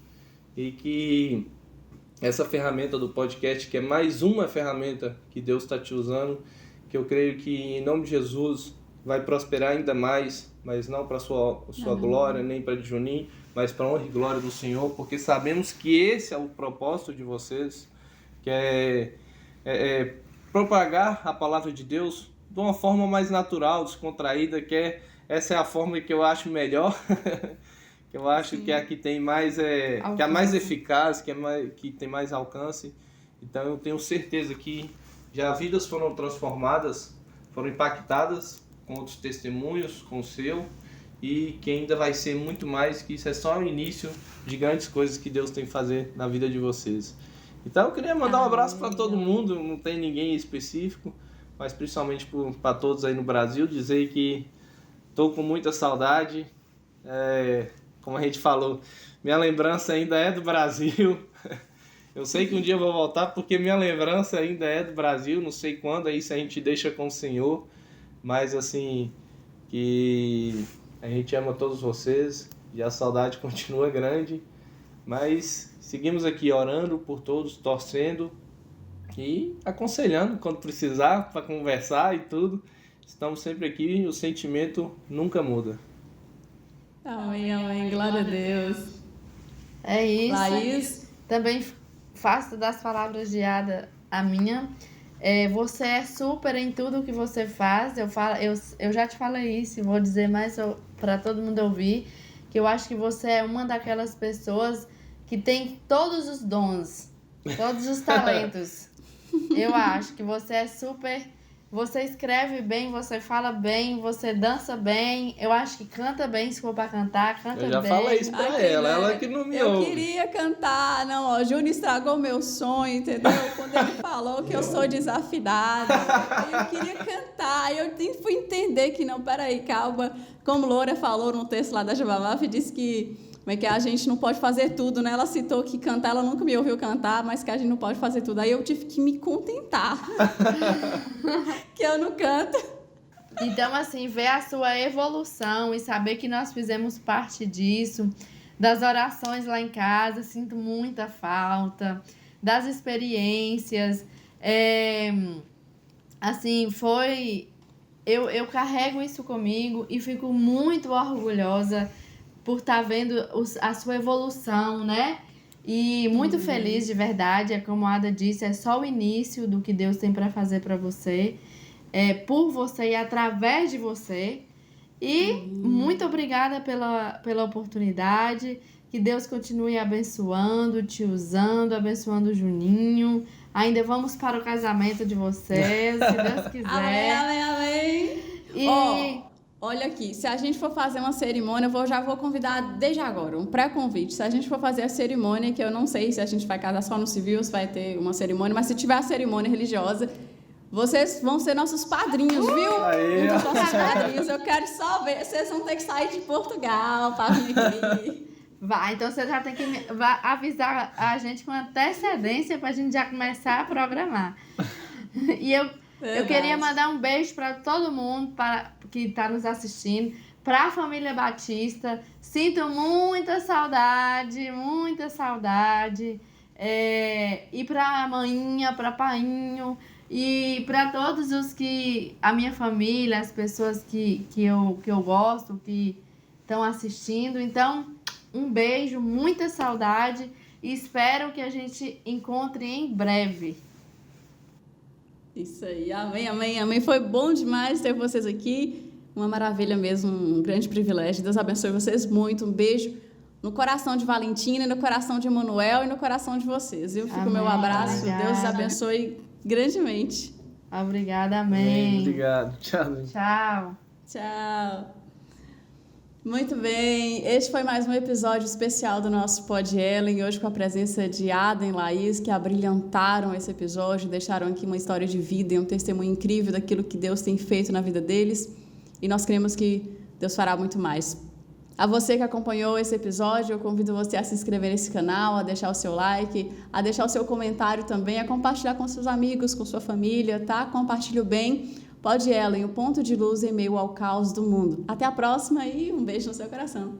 E que essa ferramenta do podcast, que é mais uma ferramenta que Deus está te usando, que eu creio que em nome de Jesus vai prosperar ainda mais, mas não para sua glória, nem para de Juninho, mas para a honra e glória do Senhor, porque sabemos que esse é o propósito de vocês, que é propagar a palavra de Deus de uma forma mais natural, descontraída, essa é a forma que eu acho melhor, que eu acho que é a que tem mais, que é a mais eficaz, que tem mais alcance. Então eu tenho certeza que já vidas foram transformadas, foram impactadas com outros testemunhos, com o seu, e que ainda vai ser muito mais, que isso é só o início de grandes coisas que Deus tem que fazer na vida de vocês. Então eu queria mandar um abraço para todo mundo, não tem ninguém específico, mas principalmente para todos aí no Brasil, dizer que estou com muita saudade, como a gente falou, minha lembrança ainda é do Brasil. Eu sei que um dia eu vou voltar porque minha lembrança ainda é do Brasil, não sei quando, aí isso a gente deixa com o Senhor, mas assim, que a gente ama todos vocês e a saudade continua grande, mas seguimos aqui orando por todos, torcendo e aconselhando quando precisar para conversar e tudo. Estamos sempre aqui e o sentimento nunca muda. Amém, amém. Glória a Deus. É isso. Laís? Também faço das palavras de Ada a minha. Você é super em tudo que você faz. Eu já te falei isso e vou dizer mais para todo mundo ouvir, que eu acho que você é uma daquelas pessoas que tem todos os dons, todos os talentos. Eu acho que você é super... Você escreve bem, você fala bem, você dança bem. Eu acho que canta bem, se for pra cantar, canta bem. Eu já falei isso pra ela que não me ouve. Eu queria cantar, não, ó, Júnior estragou meu sonho, entendeu? Quando ele falou que eu sou desafinada, eu queria cantar, eu fui entender que não, peraí, calma. Como Loura falou no texto lá da Jabamaf, disse que a gente não pode fazer tudo, né? Ela citou que cantar, ela nunca me ouviu cantar, mas que a gente não pode fazer tudo. Aí eu tive que me contentar, que eu não canto. Então, assim, ver a sua evolução e saber que nós fizemos parte disso, das orações lá em casa, sinto muita falta, das experiências, assim, eu carrego isso comigo e fico muito orgulhosa por estar vendo a sua evolução, né? E muito feliz, de verdade, é como a Ada disse, é só o início do que Deus tem para fazer para você, por você e através de você. E muito obrigada pela oportunidade, que Deus continue abençoando, te usando, abençoando o Juninho. Ainda vamos para o casamento de vocês, se Deus quiser. Amém, amém, amém. E... Olha aqui, se a gente for fazer uma cerimônia, já vou convidar desde agora, um pré-convite. Se a gente for fazer a cerimônia, que eu não sei se a gente vai casar só no civil, se vai ter uma cerimônia, mas se tiver a cerimônia religiosa, vocês vão ser nossos padrinhos, viu? Aí, Um dos nossos padrinhos. Eu quero só ver, vocês vão ter que sair de Portugal para vir aqui. Vai, então você já tem que avisar a gente com antecedência para a gente já começar a programar. E eu queria mandar um beijo para todo mundo que está nos assistindo, para a família Batista. Sinto muita saudade, muita saudade. E para a maninha, para painho, e para todos a minha família, as pessoas que eu gosto, que estão assistindo. Então, um beijo, muita saudade e espero que a gente encontre em breve. Isso aí, amém, amém, amém. Foi bom demais ter vocês aqui. Uma maravilha mesmo, um grande privilégio. Deus abençoe vocês muito. Um beijo no coração de Valentina, no coração de Emanuel e no coração de vocês. Viu? Fica o meu abraço. Obrigada. Deus abençoe grandemente. Obrigada, amém. Obrigado. Tchau. Tchau. Tchau. Muito bem, este foi mais um episódio especial do nosso Pod Ellen, hoje com a presença de Ada e Laís, que abrilhantaram esse episódio, deixaram aqui uma história de vida e um testemunho incrível daquilo que Deus tem feito na vida deles, e nós cremos que Deus fará muito mais. A você que acompanhou esse episódio, eu convido você a se inscrever nesse canal, a deixar o seu like, a deixar o seu comentário também, a compartilhar com seus amigos, com sua família, tá? Compartilhe o bem. Pod Ellen, o ponto de luz em meio ao caos do mundo. Até a próxima e um beijo no seu coração.